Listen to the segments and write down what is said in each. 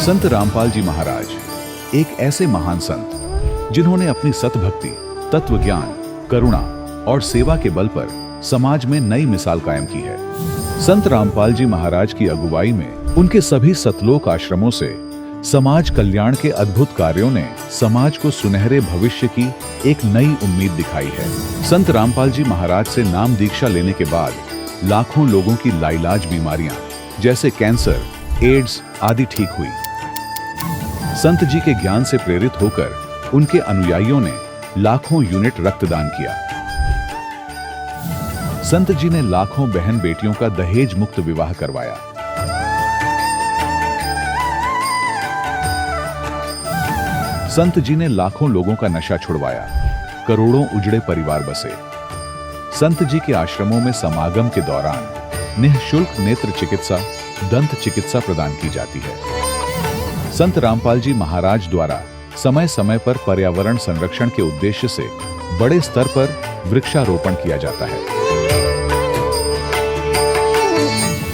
संत रामपाल जी महाराज एक ऐसे महान संत जिन्होंने अपनी सतभक्ति, तत्व ज्ञान, करुणा और सेवा के बल पर समाज में नई मिसाल कायम की है। संत रामपाल जी महाराज की अगुवाई में उनके सभी सतलोक आश्रमों से समाज कल्याण के अद्भुत कार्यों ने समाज को सुनहरे भविष्य की एक नई उम्मीद दिखाई है। संत रामपाल जी महाराज से नाम दीक्षा लेने के बाद लाखों लोगों की लाइलाज बीमारियां जैसे कैंसर, एड्स आदि ठीक हुई। संत जी के ज्ञान से प्रेरित होकर उनके अनुयायियों ने लाखों यूनिट रक्तदान किया। संत जी ने लाखों बहन बेटियों का दहेज मुक्त विवाह करवाया। संत जी ने लाखों लोगों का नशा छुड़वाया, करोड़ों उजड़े परिवार बसे। संत जी के आश्रमों में समागम के दौरान निःशुल्क नेत्र चिकित्सा, दंत चिकित्सा प्रदान की जाती है। संत रामपाल जी महाराज द्वारा समय समय पर पर्यावरण संरक्षण के उद्देश्य से बड़े स्तर पर वृक्षारोपण किया जाता है।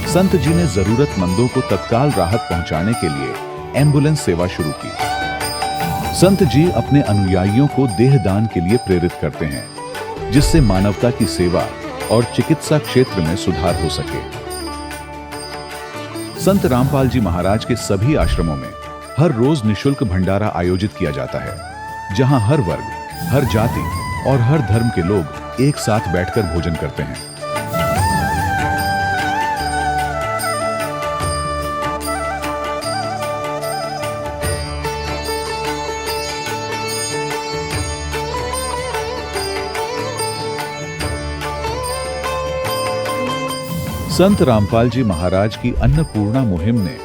संत जी ने जरूरतमंदों को तत्काल राहत पहुंचाने के लिए एम्बुलेंस सेवा शुरू की। संत जी अपने अनुयायियों को देहदान के लिए प्रेरित करते हैं, जिससे मानवता की सेवा और चिकित्सा क्षेत्र में सुधार हो सके। संत रामपाल जी महाराज के सभी आश्रमों में हर रोज निःशुल्क भंडारा आयोजित किया जाता है, जहां हर वर्ग, हर जाति और हर धर्म के लोग एक साथ बैठकर भोजन करते हैं। संत रामपाल जी महाराज की अन्नपूर्णा मुहिम ने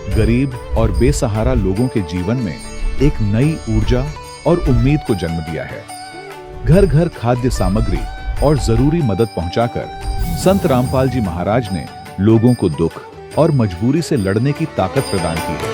गरीब और बेसहारा लोगों के जीवन में एक नई ऊर्जा और उम्मीद को जन्म दिया है। घर घर खाद्य सामग्री और जरूरी मदद पहुंचाकर संत रामपाल जी महाराज ने लोगों को दुख और मजबूरी से लड़ने की ताकत प्रदान की है।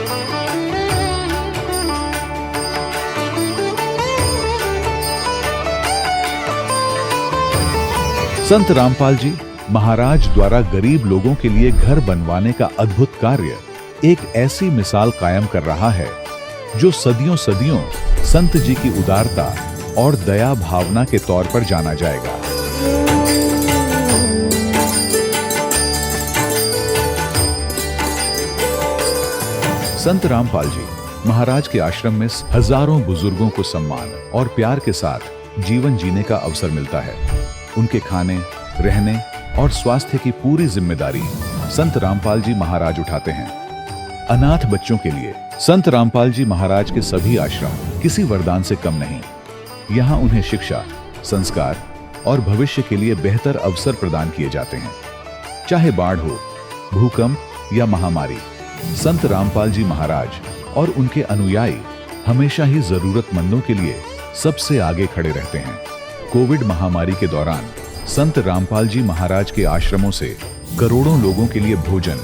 संत रामपाल जी महाराज द्वारा गरीब लोगों के लिए घर बनवाने का अद्भुत कार्य एक ऐसी मिसाल कायम कर रहा है जो सदियों सदियों संत जी की उदारता और दया भावना के तौर पर जाना जाएगा। संत रामपाल जी महाराज के आश्रम में हजारों बुजुर्गों को सम्मान और प्यार के साथ जीवन जीने का अवसर मिलता है। उनके खाने, रहने और स्वास्थ्य की पूरी जिम्मेदारी संत रामपाल जी महाराज उठाते हैं। अनाथ बच्चों के लिए संत रामपाल जी महाराज के सभी आश्रम किसी वरदान से कम नहीं। यहाँ उन्हें शिक्षा, संस्कार और भविष्य के लिए बेहतर अवसर प्रदान किए जाते हैं। चाहे बाढ़ हो, भूकंप या महामारी, संत रामपाल जी महाराज और उनके अनुयायी हमेशा ही जरूरतमंदों के लिए सबसे आगे खड़े रहते हैं। कोविड महामारी के दौरान संत रामपाल जी महाराज के आश्रमों से करोड़ों लोगों के लिए भोजन,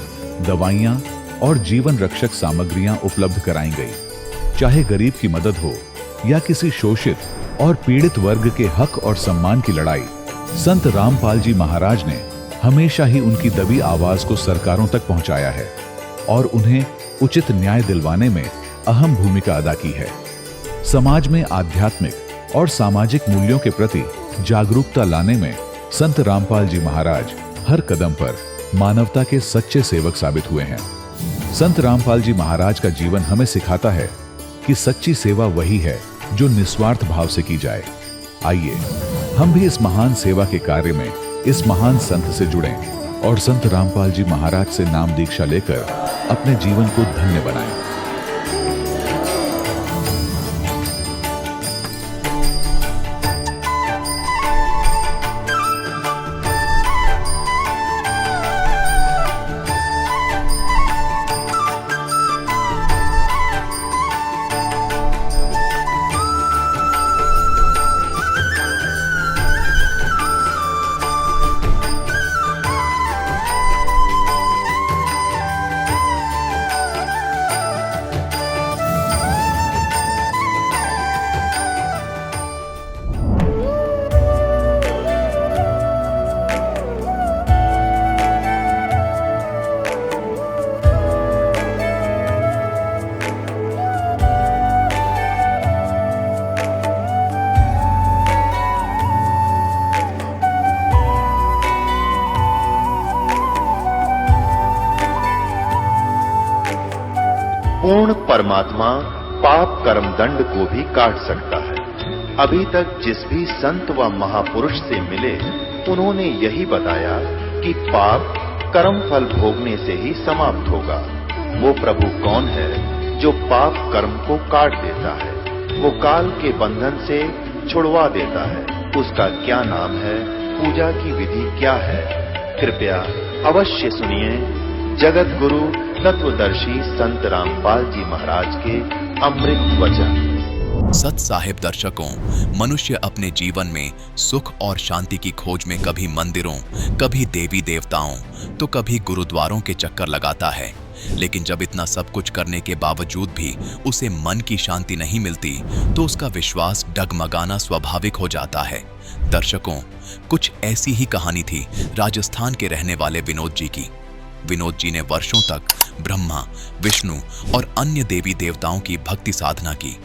दवाइयां और जीवन रक्षक सामग्रियां उपलब्ध कराई गई। चाहे गरीब की मदद हो या किसी शोषित और पीड़ित वर्ग के हक और सम्मान की लड़ाई, संत रामपाल जी महाराज ने हमेशा ही उनकी दबी आवाज को सरकारों तक पहुंचाया है और उन्हें उचित न्याय दिलवाने में अहम भूमिका अदा की है। समाज में आध्यात्मिक और सामाजिक मूल्यों के प्रति जागरूकता लाने में संत रामपाल जी महाराज हर कदम पर मानवता के सच्चे सेवक साबित हुए हैं। संत रामपाल जी महाराज का जीवन हमें सिखाता है कि सच्ची सेवा वही है जो निस्वार्थ भाव से की जाए। आइए हम भी इस महान सेवा के कार्य में इस महान संत से जुड़ें और संत रामपाल जी महाराज से नाम दीक्षा लेकर अपने जीवन को धन्य बनाएं। पूर्ण परमात्मा पाप कर्म दंड को भी काट सकता है। अभी तक जिस भी संत व महापुरुष से मिले, उन्होंने यही बताया कि पाप कर्म फल भोगने से ही समाप्त होगा। वो प्रभु कौन है जो पाप कर्म को काट देता है, वो काल के बंधन से छुड़वा देता है। उसका क्या नाम है, पूजा की विधि क्या है? कृपया अवश्य सुनिए जगत गुरु तत्वदर्शी संत रामपाल जी महाराज के अमृत वचन। सत साहिब दर्शकों, मनुष्य अपने जीवन में सुख और शांति की खोज में कभी मंदिरों, कभी देवी देवताओं, तो कभी गुरुद्वारों के चक्कर लगाता है। लेकिन जब इतना सब कुछ करने के बावजूद भी उसे मन की शांति नहीं मिलती, तो उसका विश्वास डगमगाना स्वाभाविक हो जाता है। दर्शकों, कुछ ऐसी ही कहानी थी राजस्थान के रहने वाले विनोद जी की। विनोद जी ने वर्षों तक ब्रह्मा, विष्णु और अन्य देवी देवताओं की भक्ति साधना की,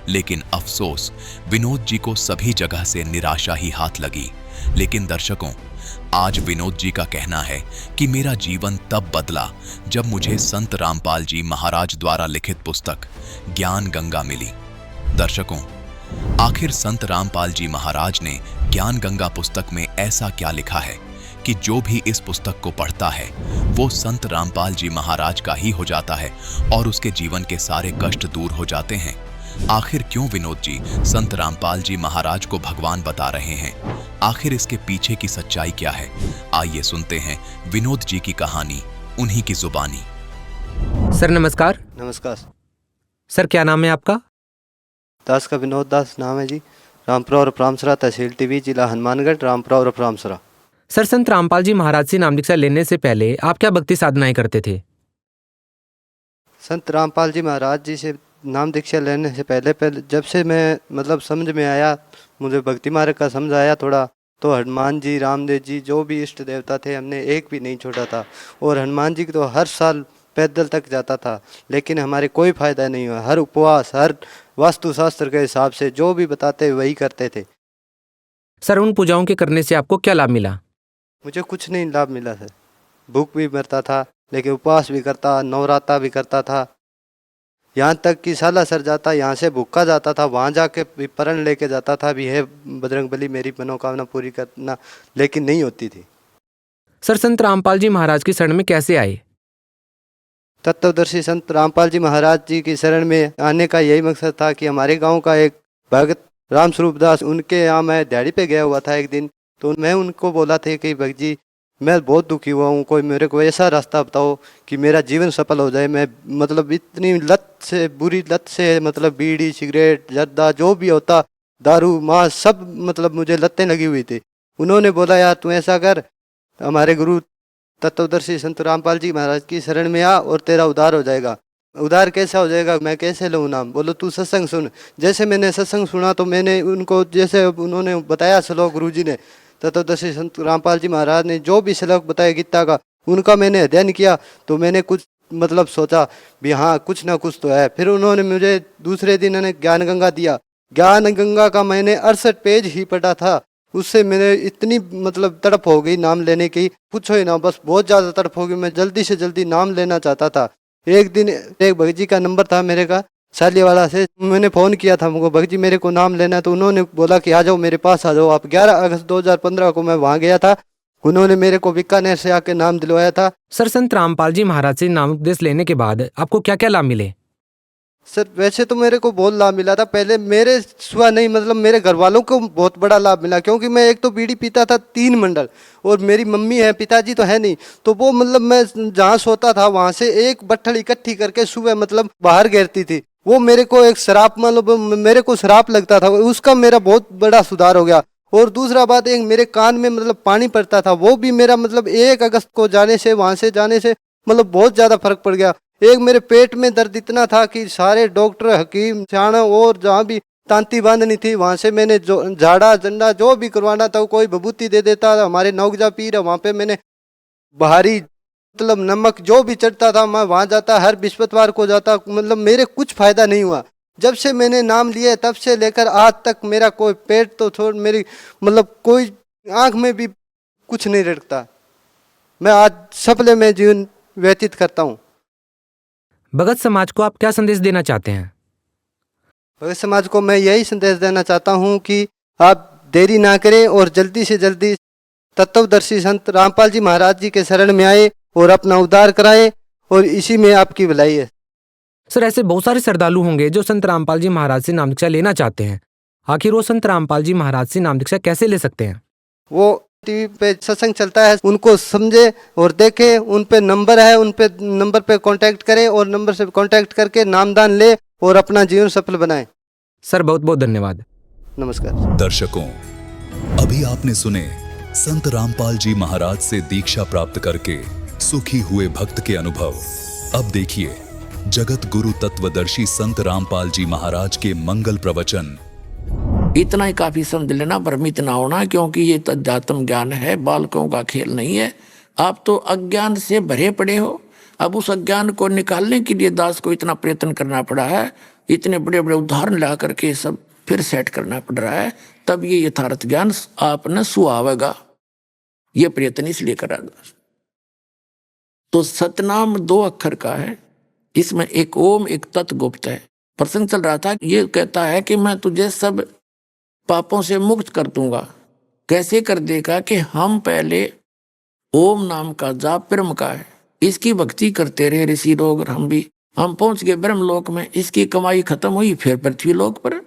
लेकिन अफसोस विनोद जी को सभी जगह से निराशा ही हाथ लगी। लेकिन दर्शकों, आज विनोद जी का कहना है कि मेरा जीवन तब बदला जब मुझे संत रामपाल जी महाराज द्वारा लिखित पुस्तक ज्ञान गंगा मिली। दर्शकों, आखिर संत रामपाल जी महाराज ने ज्ञान गंगा पुस्तक में ऐसा क्या लिखा है कि जो भी इस पुस्तक को पढ़ता है वो संत रामपाल जी महाराज का ही हो जाता है और उसके जीवन के सारे कष्ट दूर हो जाते हैं। आखिर क्यों विनोद जी संत रामपाल जी महाराज को भगवान बता रहे हैं? आखिर इसके पीछे की सच्चाई क्या है? आइए सुनते हैं विनोद जी की कहानी, उन्हीं की जुबानी। सर नमस्कार। नमस्कार सर, क्या नाम है आपका? दास का विनोद दास नाम है जी। रामपुरा और अपरामसरा, तहसील टीवी, जिला हनुमानगढ़, रामपुरा और अपरामसरा। सर, संत रामपाल जी महाराज से नाम दीक्षा लेने से पहले आप क्या भक्ति साधनाएं करते थे? संत रामपाल जी महाराज जी से नाम दीक्षा लेने से पहले जब से मैं मतलब समझ में आया, मुझे भक्ति मार्ग का समझ आया थोड़ा, तो हनुमान जी, रामदेव जी, जो भी इष्ट देवता थे हमने एक भी नहीं छोड़ा था। और हनुमान जी तो हर साल पैदल तक जाता था, लेकिन हमारे कोई फायदा नहीं हुआ। हर उपवास, हर वास्तुशास्त्र के हिसाब से जो भी बताते वही करते थे। सर, उन पूजाओं के करने से आपको क्या लाभ मिला? मुझे कुछ नहीं लाभ मिला सर। भूख भी मरता था, लेकिन उपवास भी करता, नवरात्रा भी करता था। यहाँ तक कि साला सर जाता, यहाँ से भूखा जाता था, वहाँ जाके भी प्रण लेके जाता था भी, है बजरंगबली मेरी मनोकामना पूरी करना, लेकिन नहीं होती थी। सर, संत रामपाल जी महाराज की शरण में कैसे आए? तत्वदर्शी संत रामपाल जी महाराज जी की शरण में आने का यही मकसद था कि हमारे गांव का एक भगत राम स्वरूप दास, उनके यहाँ मैं दिहाड़ी पे गया हुआ था एक दिन, तो मैं उनको बोला था कि भगत जी, मैं बहुत दुखी हुआ हूँ, कोई मेरे को ऐसा रास्ता बताओ कि मेरा जीवन सफल हो जाए। मैं मतलब इतनी लत से, बुरी लत से, मतलब बीड़ी, सिगरेट, जर्दा, जो भी होता, दारू, मांस, सब मतलब मुझे लतें लगी हुई थी। उन्होंने बोला, यार तू ऐसा कर, हमारे गुरु तत्वदर्शी संत रामपाल जी महाराज की शरण में आ और तेरा उद्धार हो जाएगा। उद्धार कैसा हो जाएगा, मैं कैसे लूँ नाम? बोलो तू सत्संग सुन। जैसे मैंने सत्संग सुना तो मैंने उनको, जैसे उन्होंने बताया श्लोक, गुरु जी ने, तत्वदर्शी संत रामपाल जी महाराज ने जो भी श्लोक बताया गीता का, उनका मैंने अध्ययन किया। तो मैंने कुछ मतलब सोचा भी हाँ कुछ ना कुछ तो है। फिर उन्होंने मुझे दूसरे दिन उन्होंने ज्ञान गंगा दिया। ज्ञान गंगा का मैंने 68 पेज ही पढ़ा था। उससे मेरे इतनी मतलब तड़प हो गई नाम लेने की, पूछो ही ना, बस बहुत ज़्यादा तड़प हो गई। मैं जल्दी से जल्दी नाम लेना चाहता था। एक दिन एक भगत जी का नंबर था मेरे का, सालियावाला से, मैंने फ़ोन किया था उनको, भगत जी मेरे को नाम लेना है। तो उन्होंने बोला कि आ जाओ मेरे पास आ जाओ आप। 11 अगस्त 2015 को मैं वहाँ गया था। उन्होंने मेरे को बीकानेर से आके नाम दिलवाया था। सर, संत रामपाल जी महाराज से नाम उपदेश लेने के बाद आपको क्या क्या लाभ मिले? सर वैसे तो मेरे को बहुत लाभ मिला था। पहले मेरे सिवा नहीं, मतलब मेरे घर वालों को बहुत बड़ा लाभ मिला, क्योंकि मैं एक तो बीड़ी पीता था 3 मंडल, और मेरी मम्मी है, पिताजी तो है नहीं, तो वो मतलब मैं जहाँ सोता था वहाँ से एक बट्ठल इकट्ठी करके सुबह मतलब बाहर घेरती थी। वो मेरे को एक शराब, मतलब मेरे को शराब लगता था, उसका मेरा बहुत बड़ा सुधार हो गया। और दूसरा बात, एक मेरे कान में मतलब पानी पड़ता था, वो भी मेरा मतलब 1 अगस्त को जाने से, वहाँ से जाने से मतलब बहुत ज़्यादा फर्क पड़ गया। एक मेरे पेट में दर्द इतना था कि सारे डॉक्टर, हकीम, सियाणा और जहाँ भी तांती बांधनी थी, वहाँ से मैंने जो झाड़ा झंडा जो भी करवाना था, कोई विभूति दे देता था। हमारे नौगजा पीर, वहाँ पे मैंने बाहरी मतलब नमक जो भी चढ़ता था, मैं वहाँ जाता, हर बृहस्पतिवार को जाता। मतलब मेरे कुछ फायदा नहीं हुआ। जब से मैंने नाम लिया तब से लेकर आज तक मेरा कोई पेट तो छोड़, मेरी मतलब कोई आँख में भी कुछ नहीं रखता। मैं आज सफल में जीवन व्यतीत करता हूँ। भगत समाज को आप क्या संदेश देना चाहते हैं? भगत समाज को मैं यही संदेश देना चाहता हूँ कि आप देरी ना करें और जल्दी से जल्दी तत्वदर्शी संत रामपाल जी महाराज जी के शरण में आए और अपना उद्धार कराएं, और इसी में आपकी भलाई है। सर, ऐसे बहुत सारे श्रद्धालु होंगे जो संत रामपाल जी महाराज से नाम दीक्षा लेना चाहते हैं। आखिर वो संत रामपाल जी महाराज से नाम दीक्षा कैसे ले सकते हैं? वो टीवी पे सत्संग चलता है, उनको समझे और देखे, उन पे नंबर है, उन पे नंबर पे कांटेक्ट करें और नंबर से कांटेक्ट करके नामदान ले और अपना जीवन सफल बनाएं। सर, बहुत बहुत धन्यवाद। नमस्कार। दर्शकों, अभी आपने सुने संत रामपाल जी महाराज से दीक्षा प्राप्त करके सुखी हुए भक्त के अनुभव। अब देखिए जगत गुरु तत्वदर्शी संत रामपाल जी महाराज के मंगल प्रवचन। इतना ही काफी समझ लेना, भ्रमित ना होना, क्योंकि ये अध्यात्म ज्ञान है, बालकों का खेल नहीं है। आप तो अज्ञान से भरे पड़े हो। अब उस अज्ञान को निकालने के लिए दास को इतना प्रयत्न करना पड़ा है, इतने बड़े बड़े उदाहरण ला करके सब फिर सेट करना पड़ रहा है, तब ये यथार्थ ज्ञान आपने सुहावेगा। ये प्रयत्न इसलिए करा दास। तो सतनाम 2 अक्षर का है, इसमें एक ओम एक तत् गुप्त है। प्रसंग चल रहा था, ये कहता है कि मैं तुझे सब पापों से मुक्त कर दूंगा। कैसे कर देगा? कि हम पहले ओम नाम का जाप ब्रह्म का है, इसकी भक्ति करते रहे ऋषि लोग, हम पहुंच गए ब्रह्म लोक में। इसकी कमाई खत्म हुई, फिर पृथ्वी लोक पर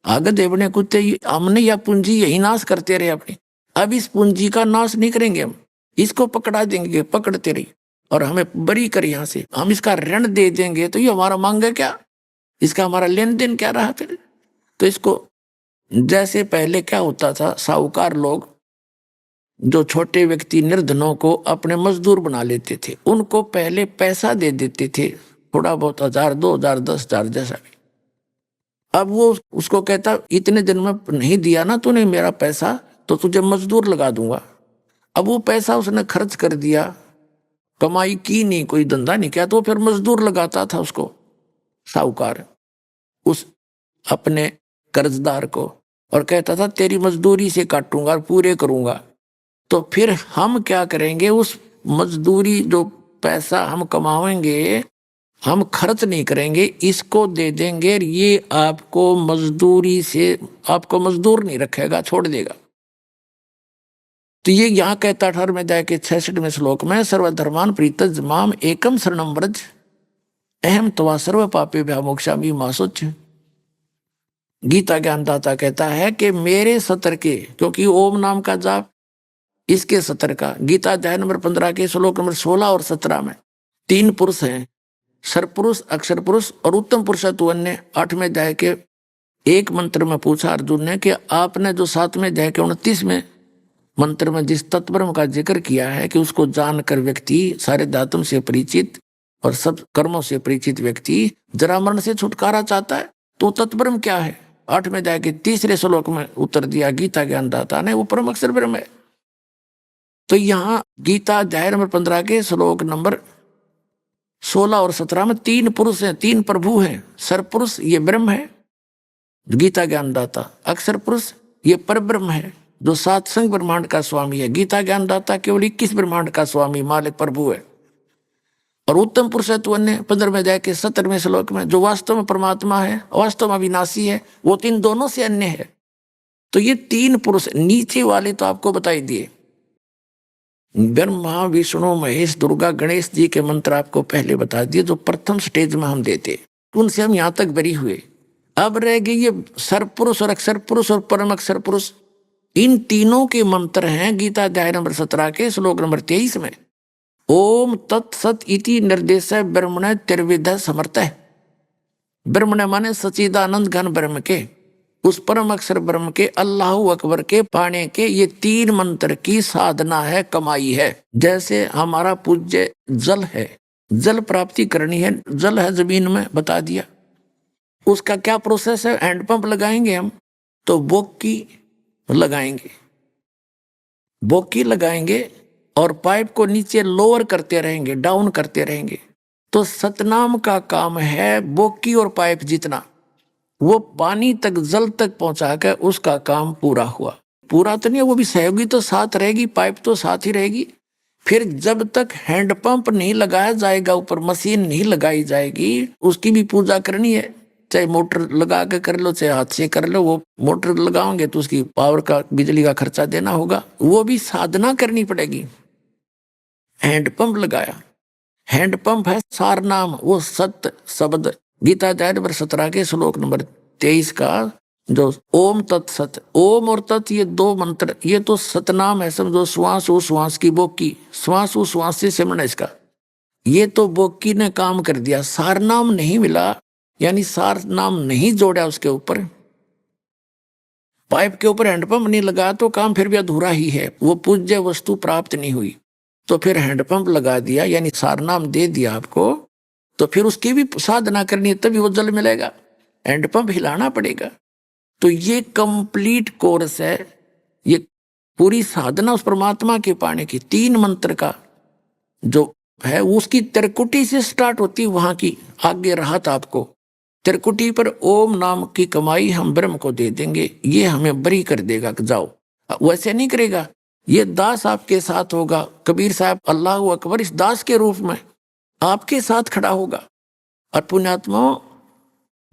आगे देवने कुत्ते हमने यह पूंजी यही नाश करते रहे अपनी। अब इस पूंजी का नाश नहीं करेंगे, हम इसको पकड़ा देंगे, पकड़ते रहिए और हमें बरी कर यहाँ से, हम इसका ऋण दे देंगे। तो ये हमारा मांगे क्या, इसका हमारा लेन देन क्या रहा फिर? तो इसको जैसे पहले क्या होता था, साहूकार लोग जो छोटे व्यक्ति निर्धनों को अपने मजदूर बना लेते थे, उनको पहले पैसा दे देते थे, थोड़ा बहुत 1000, 2000, 10,000 जैसा भी। अब वो उसको कहता इतने दिन में नहीं दिया ना तूने मेरा पैसा, तो तुझे मजदूर लगा दूंगा। अब वो पैसा उसने खर्च कर दिया, कमाई की नहीं, कोई धंधा नहीं किया, तो फिर मजदूर लगाता था उसको साहूकार, उस अपने कर्जदार को, और कहता था तेरी मजदूरी से काटूंगा और पूरे करूंगा। तो फिर हम क्या करेंगे, उस मजदूरी जो पैसा हम कमाएंगे हम खर्च नहीं करेंगे, इसको दे देंगे, ये आपको मजदूरी से, आपको मजदूर नहीं रखेगा, छोड़ देगा। तो ये यहाँ कहता 18वें अध्याय के 66वें श्लोक में, सर्वधर्मान प्रीतज माम एकम शरणम व्रज अहम त्वा सर्व पापे व्यामोक्षामि मा शुच्य। गीता ज्ञानदाता कहता है कि मेरे सत्र के, क्योंकि ओम नाम का जाप इसके सत्र का, गीता अध्याय नंबर 15 के श्लोक नंबर 16 और 17 में 3 पुरुष हैं, सरपुरुष, अक्षर पुरुष और उत्तम पुरुषत्व ने 8वें अध्याय के एक मंत्र में पूछा अर्जुन ने कि आपने जो 7वें अध्याय के 29वें मंत्र में जिस तत्ब्रह्म का जिक्र किया है कि उसको जानकर व्यक्ति सारे धातुओं से परिचित और सब कर्मों से परिचित व्यक्ति जरा मरण से छुटकारा चाहता है, तो तत्ब्रह्म क्या है? 8वें अध्याय के 3रे श्लोक में उत्तर दिया गीता ज्ञानदाता ने, वो परम अक्षर ब्रह्म है। तो यहाँ गीता अध्याय नंबर 15 के श्लोक नंबर 16 और 17 में 3 पुरुष हैं, 3 प्रभु हैं। सरपुरुष ये ब्रह्म है गीता ज्ञानदाता, अक्षर पुरुष ये पर ब्रह्म है जो 7 संग ब्रह्मांड का स्वामी है। गीता ज्ञानदाता केवल 21 ब्रह्मांड का स्वामी मालिक प्रभु है। और उत्तम पुरुषत्व ने 15वें अध्याय के 17वें श्लोक में जो वास्तव में परमात्मा है, वास्तव में अविनाशी है, वो 3 दोनों से अन्य है। तो ये 3 पुरुष, नीचे वाले तो आपको बताई दिए, ब्रह्मा विष्णु महेश दुर्गा गणेश जी के मंत्र आपको पहले बता दिए, जो प्रथम स्टेज में हम देते, उनसे हम यहाँ तक बरी हुए। अब रह गए ये सरपुरुष और अक्षर पुरुष और परम अक्षर पुरुष, इन तीनों के मंत्र हैं गीता अध्याय नंबर 17 के श्लोक नंबर 23 में, ओम तत्सत इति निर्देश ब्रह्मण त्रिविध समर्थ है। ब्रह्मण माने सच्चिदानंद घन ब्रह्म के, उस परम अक्षर ब्रह्म के, अल्लाहु अकबर के पाने के ये 3 मंत्र की साधना है, कमाई है। जैसे हमारा पूज्य जल है, जल प्राप्ति करनी है, जल है जमीन में, बता दिया। उसका क्या प्रोसेस है? हैंडपंप लगाएंगे हम तो बोकी लगाएंगे, बोकी लगाएंगे और पाइप को नीचे लोअर करते रहेंगे, डाउन करते रहेंगे। तो सतनाम का काम है बोकी और पाइप जितना, वो पानी तक, जल तक पहुंचा कर उसका काम पूरा हुआ। पूरा तो नहीं, वो भी सहयोगी तो साथ रहेगी, पाइप तो साथ ही रहेगी। फिर जब तक हैंडपंप नहीं लगाया जाएगा, ऊपर मशीन नहीं लगाई जाएगी, उसकी भी पूजा करनी है। चाहे मोटर लगा के कर लो, चाहे हाथ से कर लो। वो मोटर लगाओगे तो उसकी पावर का, बिजली का खर्चा देना होगा, वो भी साधना करनी पड़ेगी। हैंडपंप लगाया, हैंडपंप है सार नाम, वो सत्य शब्द, गीता अध्याय नंबर 17 के श्लोक नंबर 23 का जो ओम तत्सत, ओम और तत् ये दो मंत्र, ये तो सतनाम है। समझो श्वास उ श्वास की बोकी, श्वास उ श्वास से सिमरन इसका, ये तो बोकी ने काम कर दिया। सार नाम नहीं मिला, यानी सार नाम नहीं जोड़ा उसके ऊपर, पाइप के ऊपर हैंडपंप नहीं लगा तो काम फिर भी अधूरा ही है, वो पूज्य वस्तु प्राप्त नहीं हुई। तो फिर हैंडपंप लगा दिया, यानी सार नाम दे दिया आपको, तो फिर उसकी भी साधना करनी है, तभी वो जल मिलेगा। हैंडपंप हिलाना पड़ेगा। तो ये कंप्लीट कोर्स है, ये पूरी साधना उस परमात्मा के पाने की। 3 मंत्र का जो है उसकी त्रिकुटी से स्टार्ट होती, वहां की आगे राहत आपको। त्रिकुटी पर ओम नाम की कमाई हम ब्रह्म को दे देंगे, ये हमें बरी कर देगा कि जाओ। वैसे नहीं करेगा, ये दास आपके साथ होगा। कबीर साहब अल्लाह अकबर इस दास के रूप में आपके साथ खड़ा होगा। और पुण्यात्मा,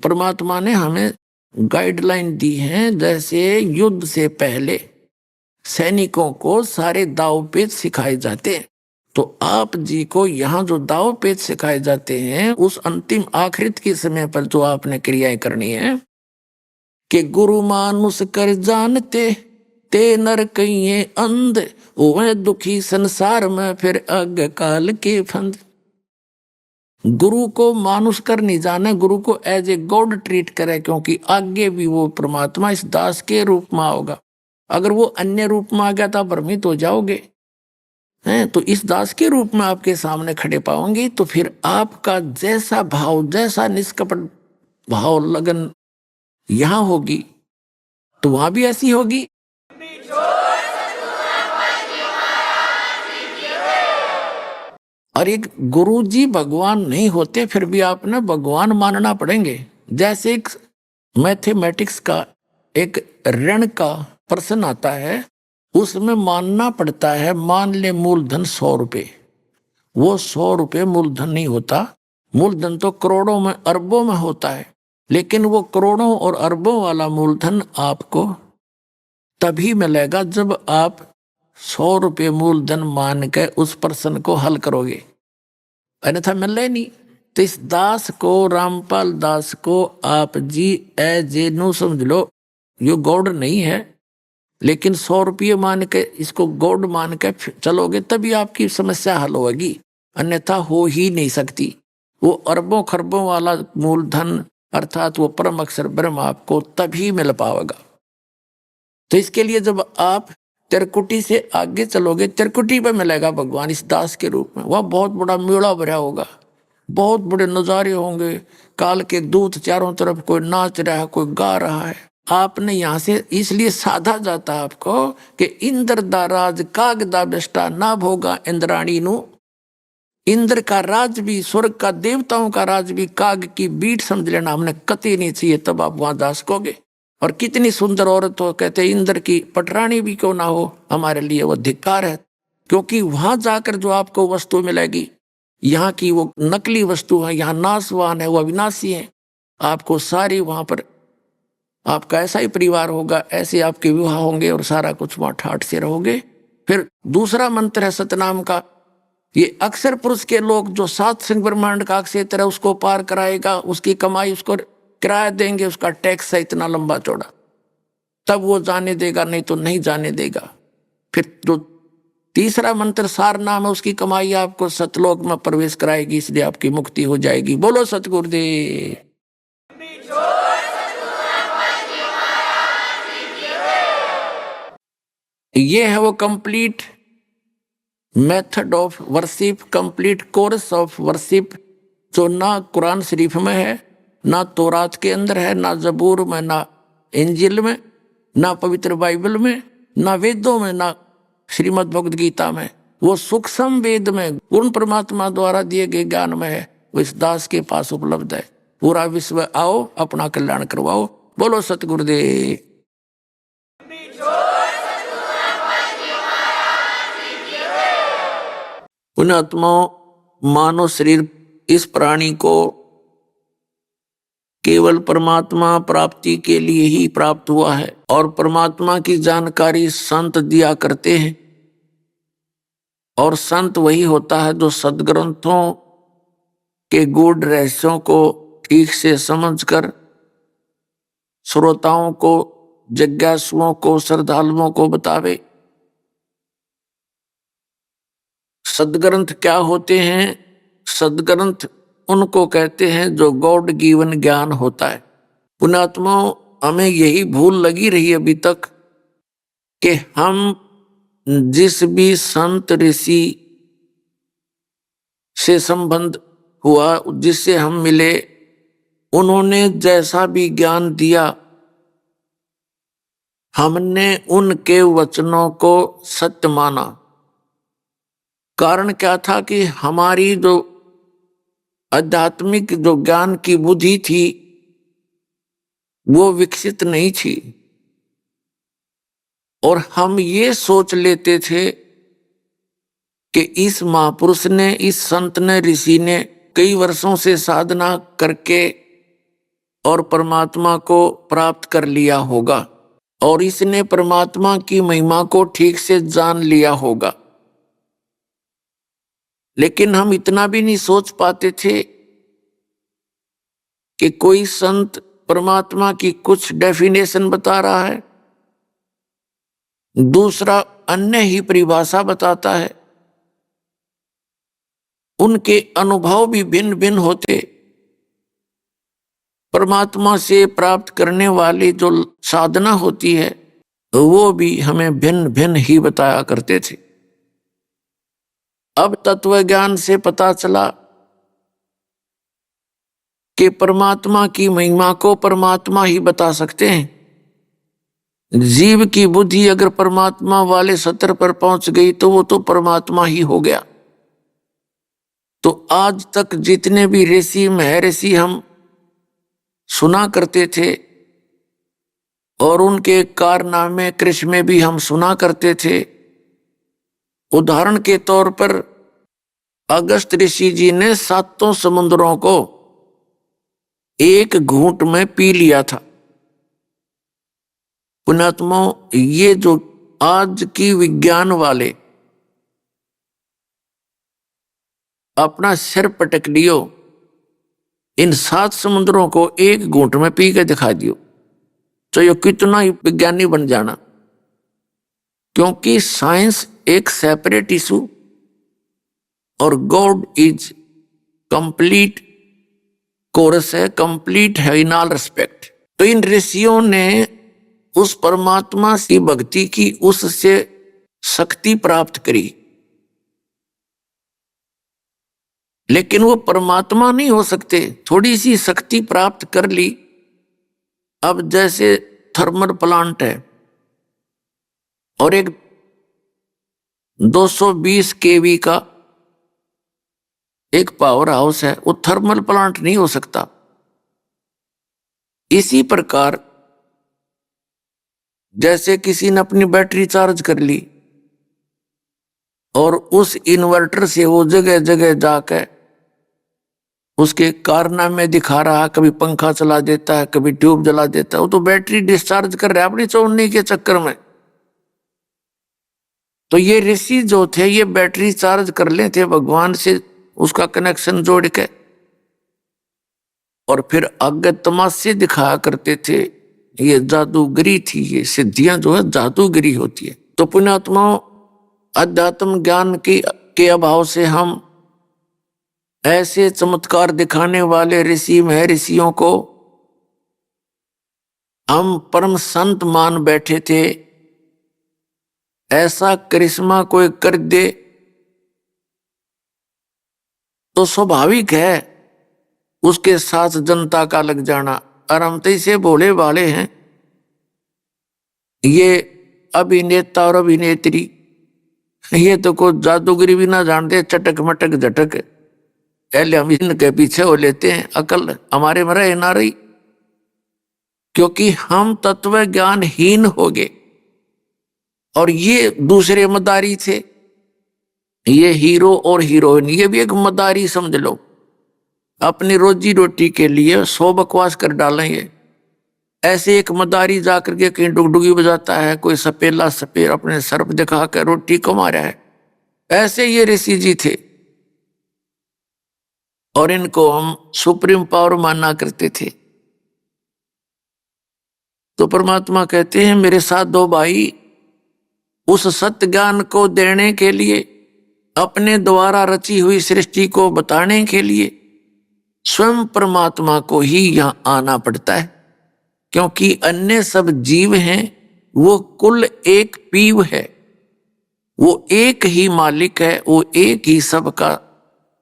परमात्मा ने हमें गाइडलाइन दी है, जैसे युद्ध से पहले सैनिकों को सारे दाव पेच सिखाए जाते हैं, तो आप जी को यहाँ जो दाव पेच सिखाए जाते हैं, उस अंतिम आखिरत के समय पर जो आपने क्रियाएं करनी है कि गुरु मानुष कर जानते ते नर कहिए अंध, वह दुखी संसार में फिर अग काल के फंद। गुरु को मानुष कर नहीं जाने, गुरु को एज ए गॉड ट्रीट करे, क्योंकि आगे भी वो परमात्मा इस दास के रूप में आओगा। अगर वो अन्य रूप में आ गया तो भ्रमित हो जाओगे हैं। तो इस दास के रूप में आपके सामने खड़े पाओगे, तो फिर आपका जैसा भाव, जैसा निष्कपट भाव लगन यहां होगी, तो वहां भी ऐसी होगी। और एक गुरु जी भगवान नहीं होते, फिर भी आपने भगवान मानना पड़ेंगे। जैसे एक मैथमेटिक्स का एक ऋण का प्रश्न आता है, उसमें मानना पड़ता है, मान ले मूलधन 100 रुपये, वो 100 रुपये मूलधन नहीं होता। मूलधन तो करोड़ों में, अरबों में होता है, लेकिन वो करोड़ों और अरबों वाला मूलधन आपको तभी मिलेगा जब आप 100 रुपये मूलधन मान के उस प्रश्न को हल करोगे, अन्यथा मिले नहीं। तो इस दास को, रामपाल दास को आप जी एज ए नो समझ लो, ये गॉड नहीं है, लेकिन 100 रुपये मान के इसको गॉड मान के चलोगे तभी आपकी समस्या हल होगी, अन्यथा हो ही नहीं सकती। वो अरबों खरबों वाला मूलधन अर्थात वो परम अक्षर ब्रह्म आपको तभी मिल पाएगा। तो इसके लिए जब आप त्रिकुटी से आगे चलोगे, त्रिकुटी पे मिलेगा भगवान इस दास के रूप में। वह बहुत बड़ा मेला भरा होगा, बहुत बड़े नजारे होंगे, काल के दूत चारों तरफ, कोई नाच रहा है, कोई गा रहा है। आपने यहाँ से इसलिए साधा जाता है आपको कि इंद्र दा राज काग दा बेष्टा ना भोगा इंद्राणी नु। इंद्र का राज भी, स्वर्ग का देवताओं का राज भी काग की बीट समझ लेना हमने कतई नहीं चाहिए, तब आप वहां दास कोगे। और कितनी सुंदर औरत हो, कहते इंद्र की पटरानी भी क्यों ना हो, हमारे लिए वो धिक्कार है। क्योंकि वहां जाकर जो आपको वस्तु मिलेगी, यहाँ की वो नकली वस्तु है, यहाँ नाशवान है, वो अविनाशी है। आपको सारी वहां पर आपका ऐसा ही परिवार होगा, ऐसे आपके विवाह होंगे और सारा कुछ वहां ठाठ से रहोगे। फिर दूसरा मंत्र है सतनाम का, ये अक्षर पुरुष के लोग जो 7 सिंह ब्रह्मांड का क्षेत्र है उसको पार कराएगा, उसकी कमाई उसको किराया देंगे, उसका टैक्स है इतना लंबा चौड़ा, तब वो जाने देगा, नहीं तो नहीं जाने देगा। फिर जो तीसरा मंत्र सार नाम है, उसकी कमाई आपको सतलोक में प्रवेश कराएगी, इसलिए आपकी मुक्ति हो जाएगी। बोलो सतगुरुदेव। ये है वो complete method of worship, complete course of worship, जो ना कुरान शरीफ में है, ना तौरात के अंदर है, ना जबूर में, ना इंजिल में, ना पवित्र बाइबल में, ना वेदों में, ना श्रीमद् भगवद गीता में। वो सूक्ष्म वेद में पूर्ण परमात्मा द्वारा दिए गए ज्ञान में है, वो इस दास के पास उपलब्ध है। पूरा विश्व आओ, अपना कल्याण करवाओ। बोलो सतगुरुदेव। पुण्यात्माओं, मानव शरीर इस प्राणी को केवल परमात्मा प्राप्ति के लिए ही प्राप्त हुआ है और परमात्मा की जानकारी संत दिया करते हैं। और संत वही होता है जो सद्ग्रंथों के गूढ़ रहस्यों को ठीक से समझकर श्रोताओं को, जिज्ञासुओं को, श्रद्धालुओं को बतावे। सद्ग्रंथ क्या होते हैं? सद्ग्रंथ उनको कहते हैं जो गॉड गिवन ज्ञान होता है। पुण्यात्माओं, हमें यही भूल लगी रही अभी तक कि हम जिस भी संत ऋषि से संबंध हुआ, जिससे हम मिले, उन्होंने जैसा भी ज्ञान दिया, हमने उनके वचनों को सत्य माना। कारण क्या था कि हमारी जो आध्यात्मिक जो ज्ञान की बुद्धि थी वो विकसित नहीं थी और हम ये सोच लेते थे कि इस महापुरुष ने, इस संत ने, ऋषि ने कई वर्षों से साधना करके और परमात्मा को प्राप्त कर लिया होगा और इसने परमात्मा की महिमा को ठीक से जान लिया होगा। लेकिन हम इतना भी नहीं सोच पाते थे कि कोई संत परमात्मा की कुछ डेफिनेशन बता रहा है, दूसरा अन्य ही परिभाषा बताता है। उनके अनुभव भी भिन्न भिन्न होते। परमात्मा से प्राप्त करने वाली जो साधना होती है वो भी हमें भिन्न भिन्न ही बताया करते थे। अब तत्व ज्ञान से पता चला कि परमात्मा की महिमा को परमात्मा ही बता सकते हैं। जीव की बुद्धि अगर परमात्मा वाले स्तर पर पहुंच गई तो वो तो परमात्मा ही हो गया। तो आज तक जितने भी ऋषि महर्षि हम सुना करते थे और उनके कारनामे कृष्ण भी हम सुना करते थे। उदाहरण के तौर पर अगस्त ऋषि जी ने 7 समुद्रों को एक घूंट में पी लिया था। पुण्यात्माओं, ये जो आज की विज्ञान वाले अपना सिर पटक लियो, इन 7 समुद्रों को एक घूंट में पी के दिखा दियो, तो ये कितना ही विज्ञानी बन जाना। क्योंकि साइंस एक सेपरेट इशू और गॉड इज कंप्लीट कोरस है, कंप्लीट है इन ऑल रिस्पेक्ट। तो इन ऋषियों ने उस परमात्मा की भक्ति की, उससे शक्ति प्राप्त करी, लेकिन वो परमात्मा नहीं हो सकते। थोड़ी सी शक्ति प्राप्त कर ली। अब जैसे थर्मल प्लांट है और एक 220 केवी का एक पावर हाउस है, वो थर्मल प्लांट नहीं हो सकता। इसी प्रकार जैसे किसी ने अपनी बैटरी चार्ज कर ली और उस इन्वर्टर से वो जगह जगह जाकर उसके कारनामे दिखा रहा, कभी पंखा चला देता है, कभी ट्यूब जला देता है, वो तो बैटरी डिस्चार्ज कर रहा है अपनी चौड़ने के चक्कर में। तो ये ऋषि जो थे ये बैटरी चार्ज कर लेते भगवान से उसका कनेक्शन जोड़ के और फिर आगे तमाशे दिखाया करते थे। ये जादूगरी थी, ये सिद्धियां जो है जादूगरी होती है। तो पुण्यात्माओं, अध्यात्म ज्ञान के अभाव से हम ऐसे चमत्कार दिखाने वाले ऋषि महर्षियों को हम परम संत मान बैठे थे। ऐसा करिश्मा कोई कर दे तो स्वाभाविक है उसके साथ जनता का लग जाना। आरामते से भोले भाले हैं ये अभिनेता और अभिनेत्री, ये तो कोई जादूगरी भी ना जानते, चटक मटक झटक पहले हम इनके पीछे हो लेते हैं, अकल हमारे में रहे ना रही, क्योंकि हम तत्व ज्ञानहीन हो गए और ये दूसरे मदारी थे। ये हीरो और हीरोइन ये भी एक मदारी समझ लो, अपनी रोजी रोटी के लिए 100 बकवास कर डालें। ये ऐसे एक मदारी जाकर के कहीं डुगडुगी बजाता है, कोई सपेला सपेर अपने सर्प दिखा कर रोटी कमा रहा है। ऐसे ये ऋषि जी थे और इनको हम सुप्रीम पावर माना करते थे। तो परमात्मा कहते हैं मेरे साथ दो भाई उस सत्य ज्ञान को देने के लिए, अपने द्वारा रची हुई सृष्टि को बताने के लिए स्वयं परमात्मा को ही यहां आना पड़ता है, क्योंकि अन्य सब जीव हैं वो कुल एक पीव है, वो एक ही मालिक है, वो एक ही सबका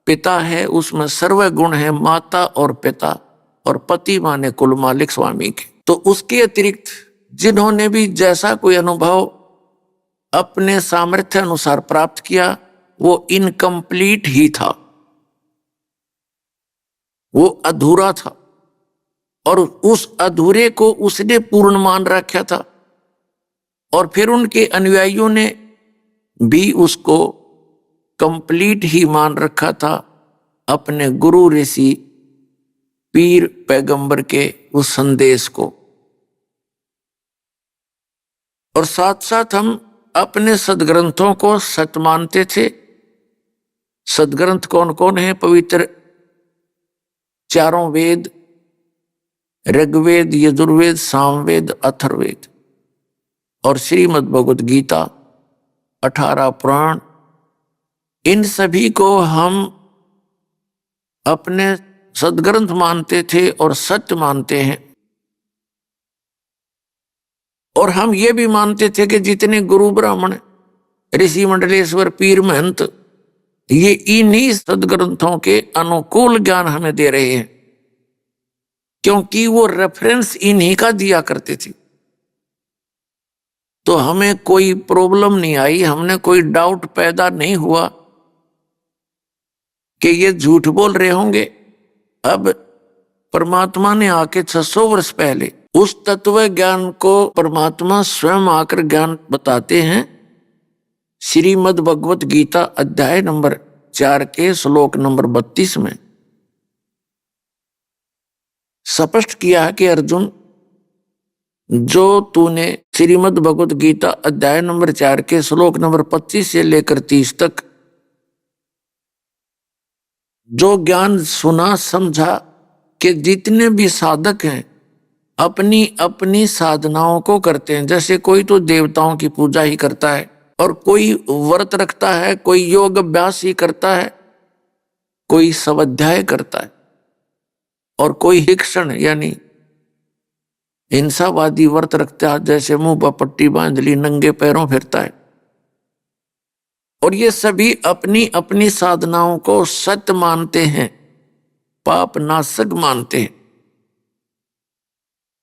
पिता है, उसमें सर्व गुण है, माता और पिता और पति माने कुल मालिक स्वामी के। तो उसके अतिरिक्त जिन्होंने भी जैसा कोई अनुभव अपने सामर्थ्य अनुसार प्राप्त किया वो इनकम्प्लीट ही था, वो अधूरा था, और उस अधूरे को उसने पूर्ण मान रखा था। और फिर उनके अनुयायियों ने भी उसको कंप्लीट ही मान रखा था, अपने गुरु ऋषि पीर पैगंबर के उस संदेश को। और साथ साथ हम अपने सदग्रंथों को सत्य मानते थे। सदग्रंथ कौन कौन है? पवित्र चारों वेद, ऋग्वेद, यजुर्वेद, सामवेद, अथर्ववेद और श्रीमद् भगवत गीता, 18 पुराण, इन सभी को हम अपने सदग्रंथ मानते थे और सत्य मानते हैं। और हम ये भी मानते थे कि जितने गुरु ब्राह्मण, ऋषि मंडलेश्वर, पीर महंत, ये इन्हीं सदग्रंथों के अनुकूल ज्ञान हमें दे रहे हैं, क्योंकि वो रेफरेंस इन्हीं का दिया करते थे। तो हमें कोई प्रॉब्लम नहीं आई, हमने कोई डाउट पैदा नहीं हुआ कि ये झूठ बोल रहे होंगे। अब परमात्मा ने आके 600 वर्ष पहले उस तत्व ज्ञान को परमात्मा स्वयं आकर ज्ञान बताते हैं। श्रीमद् भगवत गीता अध्याय नंबर 4 के श्लोक नंबर 32 में स्पष्ट किया है कि अर्जुन, जो तूने श्रीमद् भगवत गीता अध्याय नंबर 4 के श्लोक नंबर 25 से लेकर 30 तक जो ज्ञान सुना समझा कि जितने भी साधक हैं अपनी अपनी साधनाओं को करते हैं। जैसे कोई तो देवताओं की पूजा ही करता है, और कोई व्रत रखता है, कोई योग अभ्यास ही करता है, कोई स्वाध्याय करता है, और कोई हिक्षण यानी हिंसावादी व्रत रखता है, जैसे मुंह पर पट्टी बांध ली, नंगे पैरों फिरता है। और ये सभी अपनी अपनी साधनाओं को सत्य मानते हैं, पाप नाशक मानते हैं।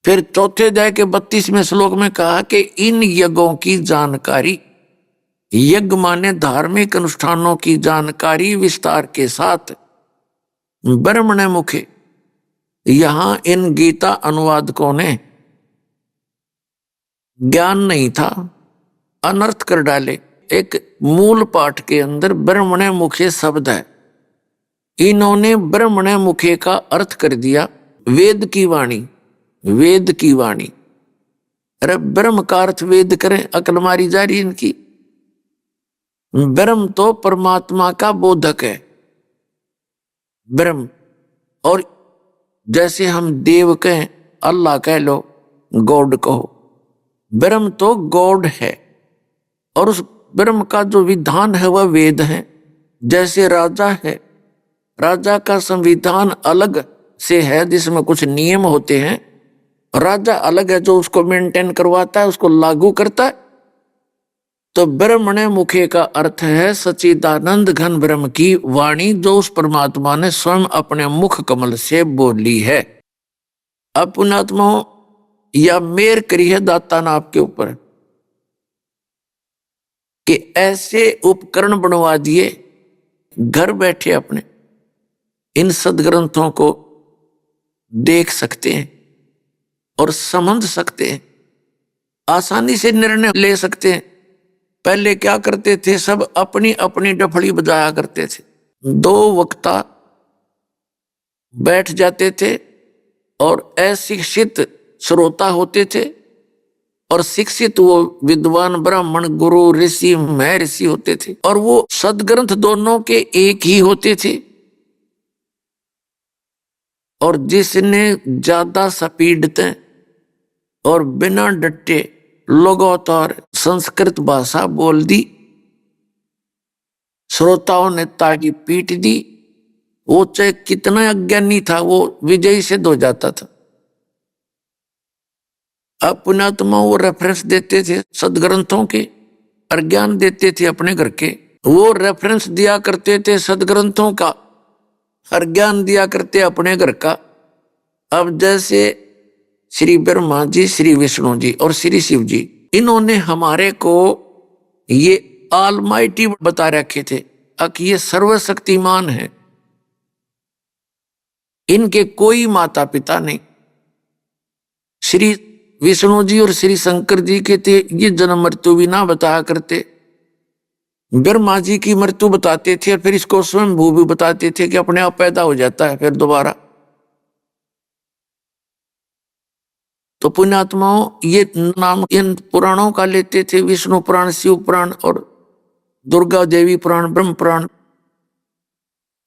फिर चौथे अध्याय के 32वें श्लोक में कहा कि इन यज्ञों की जानकारी, यज्ञ माने धार्मिक अनुष्ठानों की जानकारी विस्तार के साथ ब्रह्मण मुखे, यहां इन गीता अनुवादकों ने ज्ञान नहीं था, अनर्थ कर डाले। एक मूल पाठ के अंदर ब्रह्मण मुखे शब्द है, इन्होंने ब्रह्मण मुखे का अर्थ कर दिया वेद की वाणी, वेद की वाणी। अरे ब्रह्म का अर्थ वेद करें, अकल मारी जा रही इनकी। ब्रह्म तो परमात्मा का बोधक है, ब्रह्म। और जैसे हम देव कहें, अल्लाह कह लो, गॉड कहो, ब्रह्म तो गॉड है। और उस ब्रह्म का जो विधान है वह वेद है। जैसे राजा है, राजा का संविधान अलग से है जिसमें कुछ नियम होते हैं, राजा अलग है जो उसको मेंटेन करवाता है, उसको लागू करता है। तो ब्रह्मण मुखे का अर्थ है सच्चिदानंद घन ब्रह्म की वाणी, जो उस परमात्मा ने स्वयं अपने मुख कमल से बोली है। अब पुण्यात्माओं, या मेर करी है दाता ना आपके ऊपर कि ऐसे उपकरण बनवा दिए, घर बैठे अपने इन सदग्रंथों को देख सकते हैं और समझ सकते हैं, आसानी से निर्णय ले सकते हैं। पहले क्या करते थे, सब अपनी अपनी डफड़ी बजाया करते थे। 2 वक्ता बैठ जाते थे और अशिक्षित श्रोता होते थे और शिक्षित वो विद्वान ब्राह्मण गुरु ऋषि महर्षि होते थे, और वो सदग्रंथ दोनों के एक ही होते थे। और जिसने ज्यादा सपीडते और बिना डटे लगातार संस्कृत भाषा बोल दी, श्रोताओं ने ताली पीट दी, वो चाहे कितना अज्ञानी था वो विजयी सिद्ध हो जाता था। अब पुण्यात्मा वो रेफरेंस देते थे सदग्रंथों के और ज्ञान देते थे अपने घर के। वो रेफरेंस दिया करते थे सदग्रंथों का और ज्ञान दिया करते अपने घर का। अब जैसे श्री ब्रह्मा जी, श्री विष्णु जी और श्री शिव जी, इन्होंने हमारे को ये ऑलमाइटी बता रखे थे कि ये सर्वशक्तिमान है, इनके कोई माता पिता नहीं। श्री विष्णु जी और श्री शंकर जी के थे ये जन्म मृत्यु भी ना बताया करते, ब्रह्मा जी की मृत्यु बताते थे और फिर इसको स्वयं भू भी बताते थे कि अपने आप पैदा हो जाता है फिर दोबारा। तो पुण्यात्माओं ये नाम इन पुराणों का लेते थे, विष्णु पुराण, शिव पुराण और दुर्गा देवी पुराण, ब्रह्म पुराण।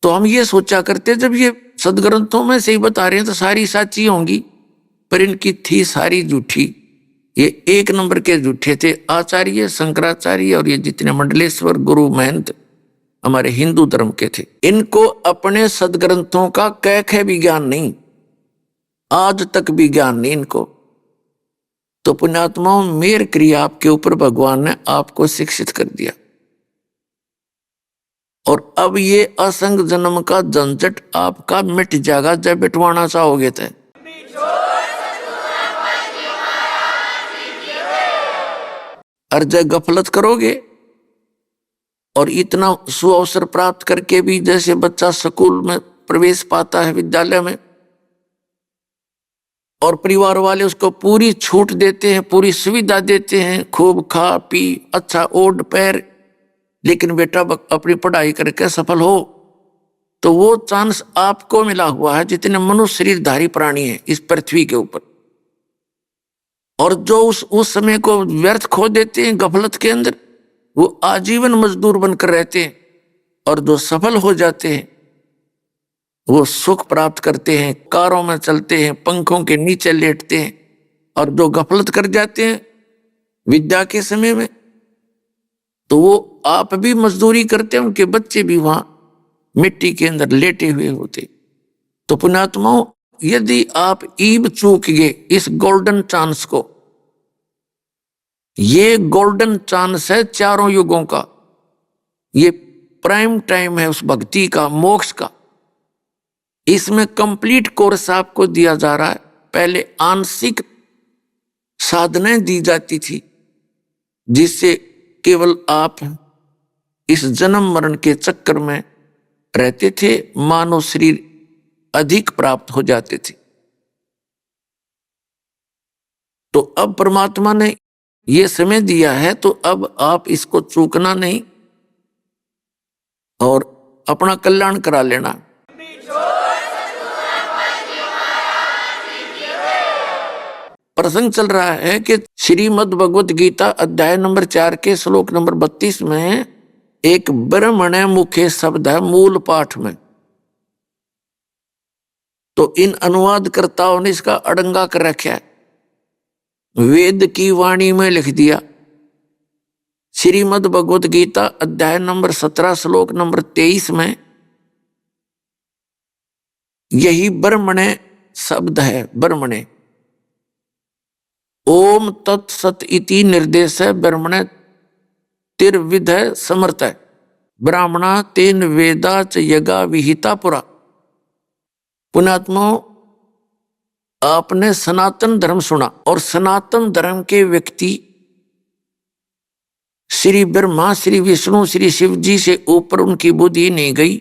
तो हम ये सोचा करते जब ये सदग्रंथों में से ही बता रहे हैं तो सारी सच्ची होंगी, पर इनकी थी सारी झूठी। ये 1 नंबर के झूठे थे। आचार्य शंकराचार्य और ये जितने मंडलेश्वर गुरु महंत हमारे हिंदू धर्म के थे, इनको अपने सदग्रंथों का कैख भी ज्ञान नहीं, आज तक भी ज्ञान नहीं इनको। तो पुण्यात्माओं मेर क्रिया आपके ऊपर भगवान ने आपको शिक्षित कर दिया, और अब ये असंग जन्म का झंझट आपका मिट जाएगा जब बिटवाना चाहोगे तो। और जब गफलत करोगे और इतना सुअवसर प्राप्त करके भी, जैसे बच्चा स्कूल में प्रवेश पाता है विद्यालय में, और परिवार वाले उसको पूरी छूट देते हैं, पूरी सुविधा देते हैं, खूब खा पी, अच्छा ओढ़ पैर, लेकिन बेटा अपनी पढ़ाई करके सफल हो, तो वो चांस आपको मिला हुआ है जितने मनुष्य शरीरधारी प्राणी हैं इस पृथ्वी के ऊपर। और जो उस समय को व्यर्थ खो देते हैं गफलत के अंदर, वो आजीवन मजदूर बनकर रहते हैं, और जो सफल हो जाते हैं वो सुख प्राप्त करते हैं, कारों में चलते हैं, पंखों के नीचे लेटते हैं। और जो गफलत कर जाते हैं विद्या के समय में, तो वो आप भी मजदूरी करते हैं, उनके बच्चे भी वहां मिट्टी के अंदर लेटे हुए होते। तो पुण्यात्माओं यदि आप ईब चूक गए इस गोल्डन चांस को, ये गोल्डन चांस है चारों युगों का, ये प्राइम टाइम है उस भक्ति का, मोक्ष का। इसमें कंप्लीट कोर्स आपको दिया जा रहा है। पहले आंशिक साधनाएं दी जाती थी जिससे केवल आप इस जन्म मरण के चक्कर में रहते थे, मानव शरीर अधिक प्राप्त हो जाते थे। तो अब परमात्मा ने ये समय दिया है, तो अब आप इसको चूकना नहीं और अपना कल्याण करा लेना। प्रसंग चल रहा है कि श्रीमद् भगवत गीता अध्याय नंबर 4 के श्लोक नंबर 32 में एक ब्रह्मण्य मुख्य शब्द है मूल पाठ में। तो इन अनुवादकर्ताओं ने इसका अड़ंगा कर रखा है, वेद की वाणी में लिख दिया। श्रीमद् भगवत गीता अध्याय नंबर 17 श्लोक नंबर 23 में यही ब्रह्मण्य शब्द है। ब्रह्मण्य ओम तत्सत इति निर्देश है, ब्रह्मण्य तिर्विध समर्थ है, ब्राह्मणा तेन वेदा च यगा विहिता पुरा। पुण्यात्माओं आपने सनातन धर्म सुना, और सनातन धर्म के व्यक्ति श्री ब्रह्मा, श्री विष्णु, श्री शिव जी से ऊपर उनकी बुद्धि नहीं गई,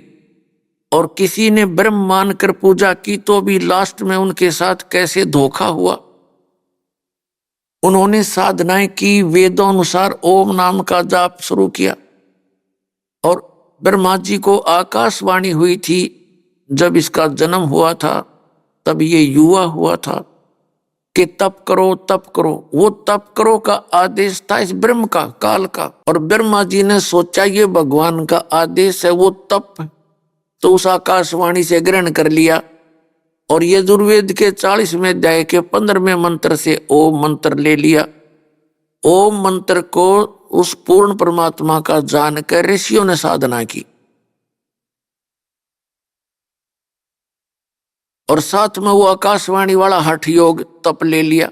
और किसी ने ब्रह्म मानकर पूजा की तो भी लास्ट में उनके साथ कैसे धोखा हुआ, उन्होंने साधनाएं की, वेदों अनुसार ओम नाम का जाप शुरू किया। और ब्रह्मा जी को आकाशवाणी हुई थी जब इसका जन्म हुआ था, तब ये युवा हुआ था कि तप करो तप करो। वो तप करो का आदेश था इस ब्रह्म का, काल का, और ब्रह्मा जी ने सोचा ये भगवान का आदेश है, वो तप है, तो उस आकाशवाणी से ग्रहण कर लिया। और यजुर्वेद के 40वें अध्याय के 15वें मंत्र से ओम मंत्र ले लिया। ओम मंत्र को उस पूर्ण परमात्मा का जानकर ऋषियों ने साधना की, और साथ में वो आकाशवाणी वाला हठ योग तप ले लिया।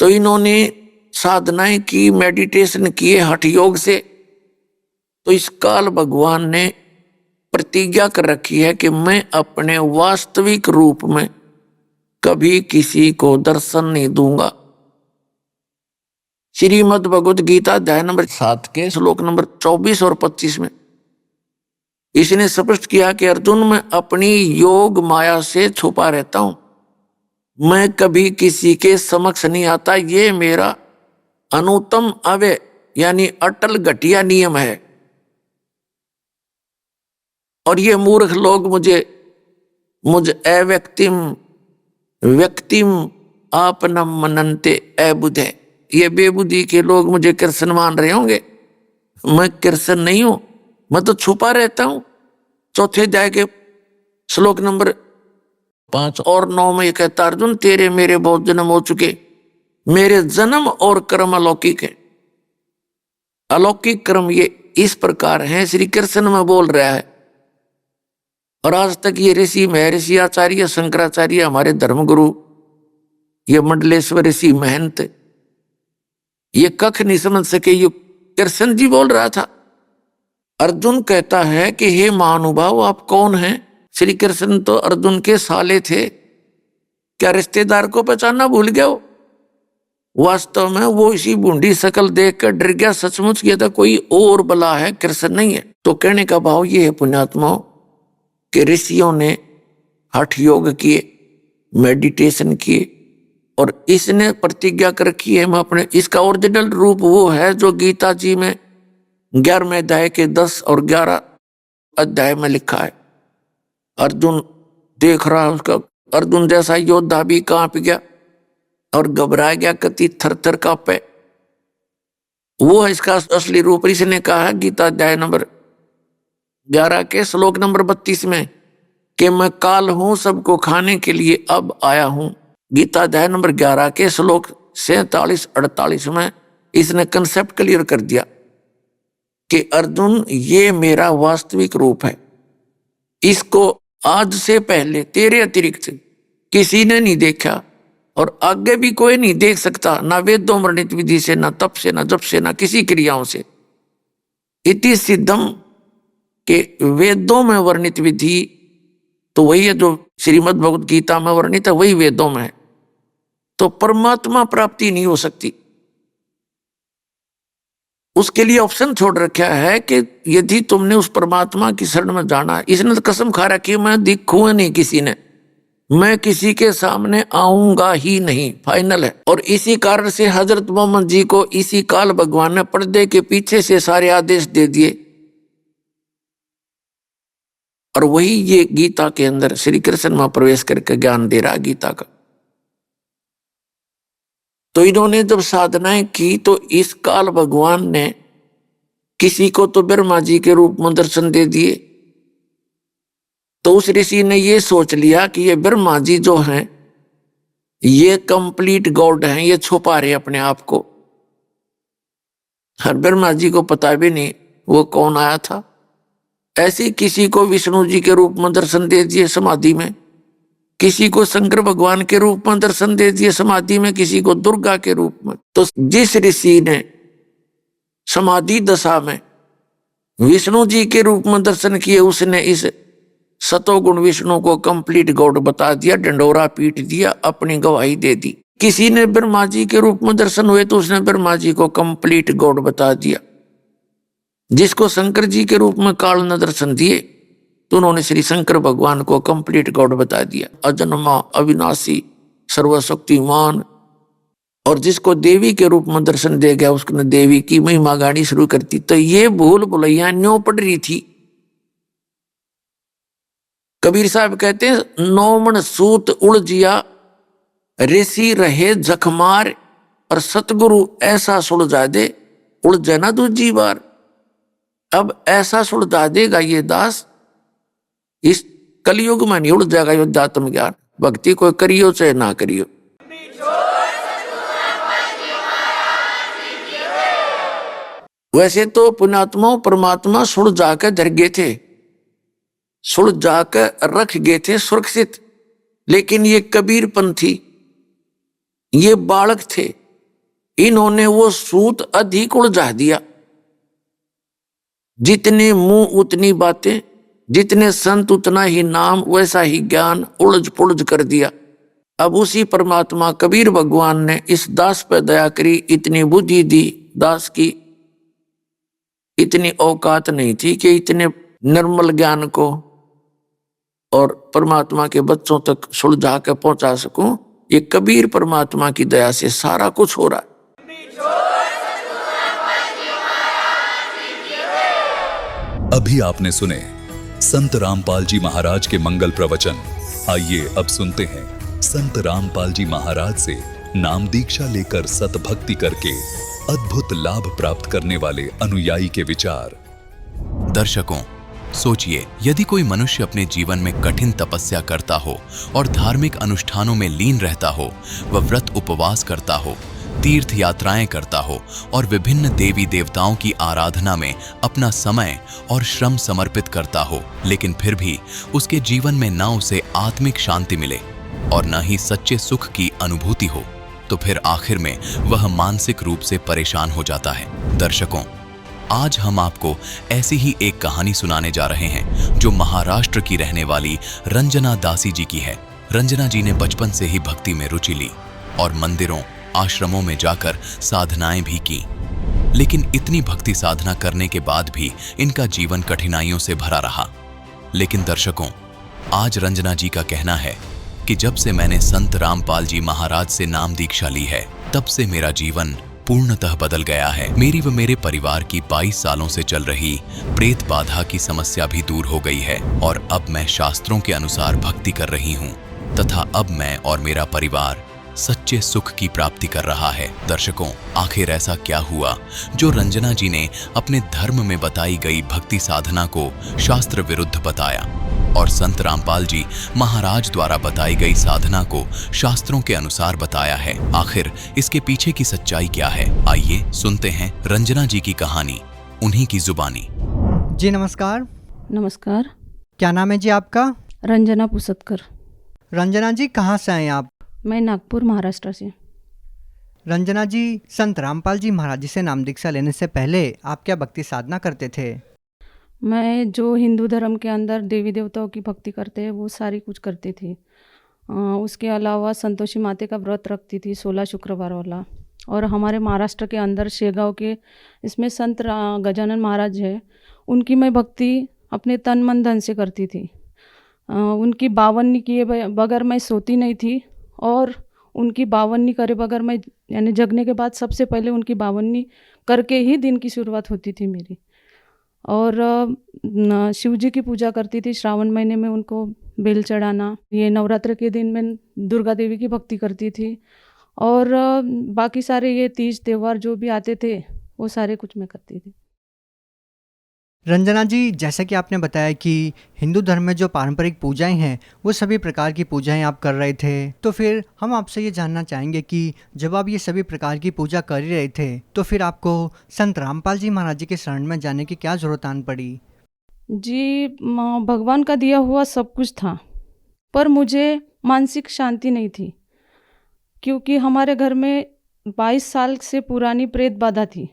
तो इन्होंने साधनाएं की, मेडिटेशन किए हठ योग से। तो इस काल भगवान ने प्रतिज्ञा कर रखी है कि मैं अपने वास्तविक रूप में कभी किसी को दर्शन नहीं दूंगा। श्रीमद् भगवद गीता अध्याय नंबर 7 के श्लोक नंबर 24 और 25 में इसने स्पष्ट किया कि अर्जुन, मैं अपनी योग माया से छुपा रहता हूं, मैं कभी किसी के समक्ष नहीं आता। ये मेरा अनुत्तम अव्यय यानी अटल घटिया नियम है। और ये मूर्ख लोग मुझ अव्यक्तिम व्यक्तिम आपनम मनन्ते अबुधे, ये बेबुद्धि के लोग मुझे कृष्ण मान रहे होंगे। मैं कृष्ण नहीं हूं, मैं तो छुपा रहता हूं। चौथे अध्याय के श्लोक नंबर 5 और 9 में ये कहता, अर्जुन तेरे मेरे बहुत जन्म हो चुके, मेरे जन्म और कर्म अलौकिक है। अलौकिक कर्म ये इस प्रकार है, श्री कृष्ण में बोल रहा है। और आज तक ये ऋषि महर्षि आचार्य शंकराचार्य हमारे धर्मगुरु, ये मंडलेश्वर ऋषि महंत, ये कख नहीं समझ सके। ये कृष्ण जी बोल रहा था। अर्जुन कहता है कि हे महानुभाव आप कौन हैं? श्री कृष्ण तो अर्जुन के साले थे, क्या रिश्तेदार को पहचानना भूल गया हो? वास्तव में वो इसी बूंदी शकल देखकर डर गया, सचमुच किया था कोई और बला है, कृष्ण नहीं है। तो कहने का भाव ये है पुण्यात्माओं कि ऋषियों ने हठ योग किए, मेडिटेशन किए, और इसने प्रतिज्ञा कर रखी है मैं अपने, इसका ओरिजिनल रूप वो है जो गीता जी में 11वें अध्याय के 10 और 11 अध्याय में लिखा है। अर्जुन देख रहा उसका, अर्जुन जैसा योद्धा भी कांप गया और घबरा गया, कति थर थर कांपे। वो है इसका असली रूप। इसने कहा है गीता अध्याय नंबर 11 के श्लोक नंबर 32 में कि मैं काल हूं, सबको खाने के लिए अब आया हूं। गीता अध्याय नंबर 11 के श्लोक 47-48 में इसने कंसेप्ट क्लियर कर दिया कि अर्जुन ये मेरा वास्तविक रूप है। इसको आज से पहले तेरे अतिरिक्त किसी ने नहीं देखा और आगे भी कोई नहीं देख सकता, ना वेदों वर्णित विधि से, ना तप से, ना जप से, ना किसी क्रियाओं से। इति सिद्धम के वेदों में वर्णित विधि तो वही है जो श्रीमद् भगवद गीता में वर्णित है, वही वेदों में है। तो परमात्मा प्राप्ति नहीं हो सकती। उसके लिए ऑप्शन छोड़ रखा है कि यदि तुमने उस परमात्मा की शरण में जाना, इसने तो कसम खा रखी मैं दिखूंगा नहीं किसी ने, मैं किसी के सामने आऊंगा ही नहीं, फाइनल है। और इसी कारण से हजरत मोहम्मद जी को इसी काल भगवान ने पर्दे के पीछे से सारे आदेश दे दिए। और वही ये गीता के अंदर श्री कृष्ण में प्रवेश करके ज्ञान दे रहा गीता का। तो इन्होंने जब साधनाएं की तो इस काल भगवान ने किसी को तो ब्रह्मा जी के रूप में दर्शन दे दिए। तो उस ऋषि ने ये सोच लिया कि ये ब्रह्मा जी जो हैं ये कंप्लीट गॉड हैं, ये छुपा रहे अपने आप को। हर ब्रह्मा जी को पता भी नहीं वो कौन आया था। ऐसे किसी को विष्णु जी के रूप में दर्शन दे दिए समाधि में, किसी को शंकर भगवान के रूप में दर्शन दे दिए समाधि में, किसी को दुर्गा के रूप में। तो जिस ऋषि ने समाधि दशा में विष्णु जी के रूप में दर्शन किए उसने इस सतोगुण विष्णु को कंप्लीट गॉड बता दिया, डंडोरा पीट दिया, अपनी गवाही दे दी। किसी ने ब्रह्मा जी के रूप में दर्शन हुए तो उसने ब्रह्मा जी को कंप्लीट गॉड बता दिया। जिसको शंकर जी के रूप में काल ने दर्शन दिए तो उन्होंने श्री शंकर भगवान को कंप्लीट गॉड बता दिया। अजन्मा, अविनाशी, सर्वशक्तिमान, और जिसको देवी के रूप में दर्शन दे गया उसने देवी की महिमा गानी शुरू करती। तो ये भूल भुलैया न्यों पड़ रही थी। कबीर साहब कहते हैं, नौमन सूत उलझिया ऋषि रहे जखमार, और सतगुरु ऐसा सुलझा दे उलझे ना दूजी बार। अब ऐसा सुलझा देगा ये दास, इस कलयुग में नहीं उड़ जाएगा ये अध्यात्म ज्ञान। भक्ति कोई करियो चाहे ना करियो। वैसे तो पुण्यात्मा परमात्मा सुलझा के धर गए थे, सुलझा कर रख गए थे सुरक्षित, लेकिन ये कबीर पंथी, ये बालक थे, इन्होंने वो सूत अधिक उलझा दिया। जितने मुंह उतनी बातें, जितने संत उतना ही नाम, वैसा ही ज्ञान उलझ पुलझ कर दिया। अब उसी परमात्मा कबीर भगवान ने इस दास पर दया करी, इतनी बुद्धि दी। दास की इतनी औकात नहीं थी कि इतने निर्मल ज्ञान को और परमात्मा के बच्चों तक सुलझा कर पहुंचा सकूं। ये कबीर परमात्मा की दया से सारा कुछ हो रहा है। अभी आपने सुने संत रामपाल जी महाराज के मंगल प्रवचन। आइए अब सुनते हैं संत रामपाल जी महाराज से नाम दीक्षा लेकर सतभक्ति करके अद्भुत लाभ प्राप्त करने वाले अनुयायी के विचार। दर्शकों, सोचिए, यदि कोई मनुष्य अपने जीवन में कठिन तपस्या करता हो और धार्मिक अनुष्ठानों में लीन रहता हो, वह व्रत उपवास करता हो, तीर्थ यात्राएं करता हो और विभिन्न देवी देवताओं की आराधना में अपना समय और श्रम समर्पित करता हो, लेकिन फिर भी उसके जीवन में न उसे आत्मिक शांति मिले और न ही सच्चे सुख की अनुभूति हो, तो फिर आखिर में वह मानसिक रूप से परेशान हो जाता है। दर्शकों, आज हम आपको ऐसी ही एक कहानी सुनाने जा रहे हैं जो महाराष्ट्र की रहने वाली रंजना दासी जी की है। रंजना जी ने बचपन से ही भक्ति में रुचि ली और मंदिरों, आश्रमों में जाकर साधनाएं भी की, लेकिन इतनी भक्ति साधना करने के बाद भी इनका जीवन कठिनाइयों से भरा रहा। लेकिन दर्शकों, आज रंजना जी का कहना है कि जब से मैंने संत रामपाल जी महाराज से नाम दीक्षा ली है, तब से मेरा जीवन पूर्णतः बदल गया है। मेरी व मेरे परिवार की 22 सालों से चल रही प्रेत बाधा की समस्या भी दूर हो गई है और अब मैं शास्त्रों के अनुसार भक्ति कर रही हूँ तथा अब मैं और मेरा परिवार सच्चे सुख की प्राप्ति कर रहा है। दर्शकों, आखिर ऐसा क्या हुआ जो रंजना जी ने अपने धर्म में बताई गई भक्ति साधना को शास्त्र विरुद्ध बताया और संत रामपाल जी महाराज द्वारा बताई गई साधना को शास्त्रों के अनुसार बताया है? आखिर इसके पीछे की सच्चाई क्या है? आइए सुनते हैं रंजना जी की कहानी, उन्हीं की जुबानी। जी नमस्कार। नमस्कार। क्या नाम है जी आपका? रंजना पुसतकर। रंजना जी कहाँ से हैं आप? मैं नागपुर, महाराष्ट्र से। रंजना जी, संत रामपाल जी महाराज जी से नाम दीक्षा लेने से पहले आप क्या भक्ति साधना करते थे? मैं जो हिंदू धर्म के अंदर देवी देवताओं की भक्ति करते हैं वो सारी कुछ करती थी। उसके अलावा संतोषी माते का व्रत रखती थी 16 शुक्रवार वाला। और हमारे महाराष्ट्र के अंदर शेगांव के इसमें संत गजानन महाराज है, उनकी मैं भक्ति अपने तन मन धन से करती थी। उनकी बावन्नी किए बगैर मैं सोती नहीं थी और उनकी बावन्नी करे बगैर मैं, यानी जगने के बाद सबसे पहले उनकी बावन्नी करके ही दिन की शुरुआत होती थी मेरी। और शिव जी की पूजा करती थी, श्रावण महीने में उनको बेल चढ़ाना। ये नवरात्र के दिन में दुर्गा देवी की भक्ति करती थी और बाकी सारे ये तीज त्यौहार जो भी आते थे वो सारे कुछ मैं करती थी। रंजना जी, जैसा कि आपने बताया कि हिंदू धर्म में जो पारंपरिक पूजाएं हैं वो सभी प्रकार की पूजाएं आप कर रहे थे, तो फिर हम आपसे ये जानना चाहेंगे कि जब आप ये सभी प्रकार की पूजा कर ही रहे थे तो फिर आपको संत रामपाल जी महाराज जी के शरण में जाने की क्या जरूरत आन पड़ी? जी, भगवान का दिया हुआ सब कुछ था, पर मुझे मानसिक शांति नहीं थी, क्योंकि हमारे घर में 22 साल से पुरानी प्रेत बाधा थी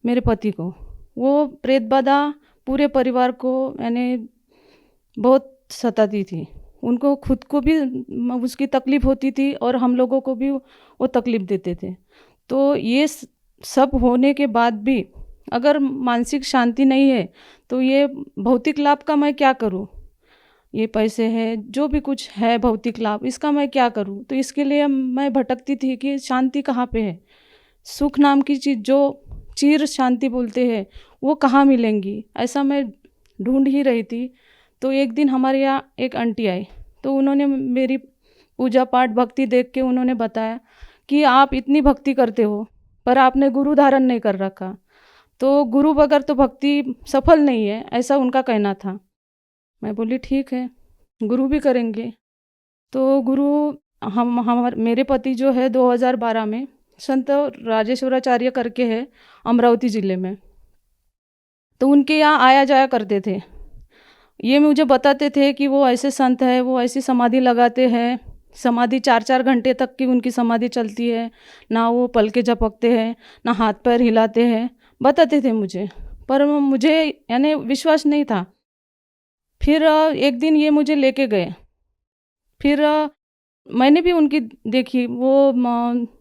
मेरे पति को। वो प्रेत बाधा पूरे परिवार को यानी बहुत सताती थी। उनको खुद को भी उसकी तकलीफ़ होती थी और हम लोगों को भी वो तकलीफ़ देते थे। तो ये सब होने के बाद भी अगर मानसिक शांति नहीं है तो ये भौतिक लाभ का मैं क्या करूं? ये पैसे है, जो भी कुछ है भौतिक लाभ, इसका मैं क्या करूं? तो इसके लिए मैं भटकती थी कि शांति कहाँ पे है, सुख नाम की चीज़ जो चिर शांति बोलते हैं वो कहाँ मिलेंगी, ऐसा मैं ढूंढ ही रही थी। तो एक दिन हमारे यहाँ एक आंटी आई, तो उन्होंने मेरी पूजा पाठ भक्ति देख के उन्होंने बताया कि आप इतनी भक्ति करते हो पर आपने गुरु धारण नहीं कर रखा, तो गुरु बगैर तो भक्ति सफल नहीं है, ऐसा उनका कहना था। मैं बोली ठीक है, गुरु भी करेंगे। तो गुरु हमारे मेरे पति जो है 2012 में संत राजेश्वराचार्य करके है अमरावती ज़िले में, तो उनके यहाँ आया जाया करते थे। ये मुझे बताते थे कि वो ऐसे संत है, वो ऐसी समाधि लगाते हैं, समाधि 4-4 घंटे तक की उनकी समाधि चलती है, ना वो पलके झपकते हैं ना हाथ पैर हिलाते हैं, बताते थे मुझे, पर मुझे यानी विश्वास नहीं था। फिर एक दिन ये मुझे लेके गए, फिर मैंने भी उनकी देखी, वो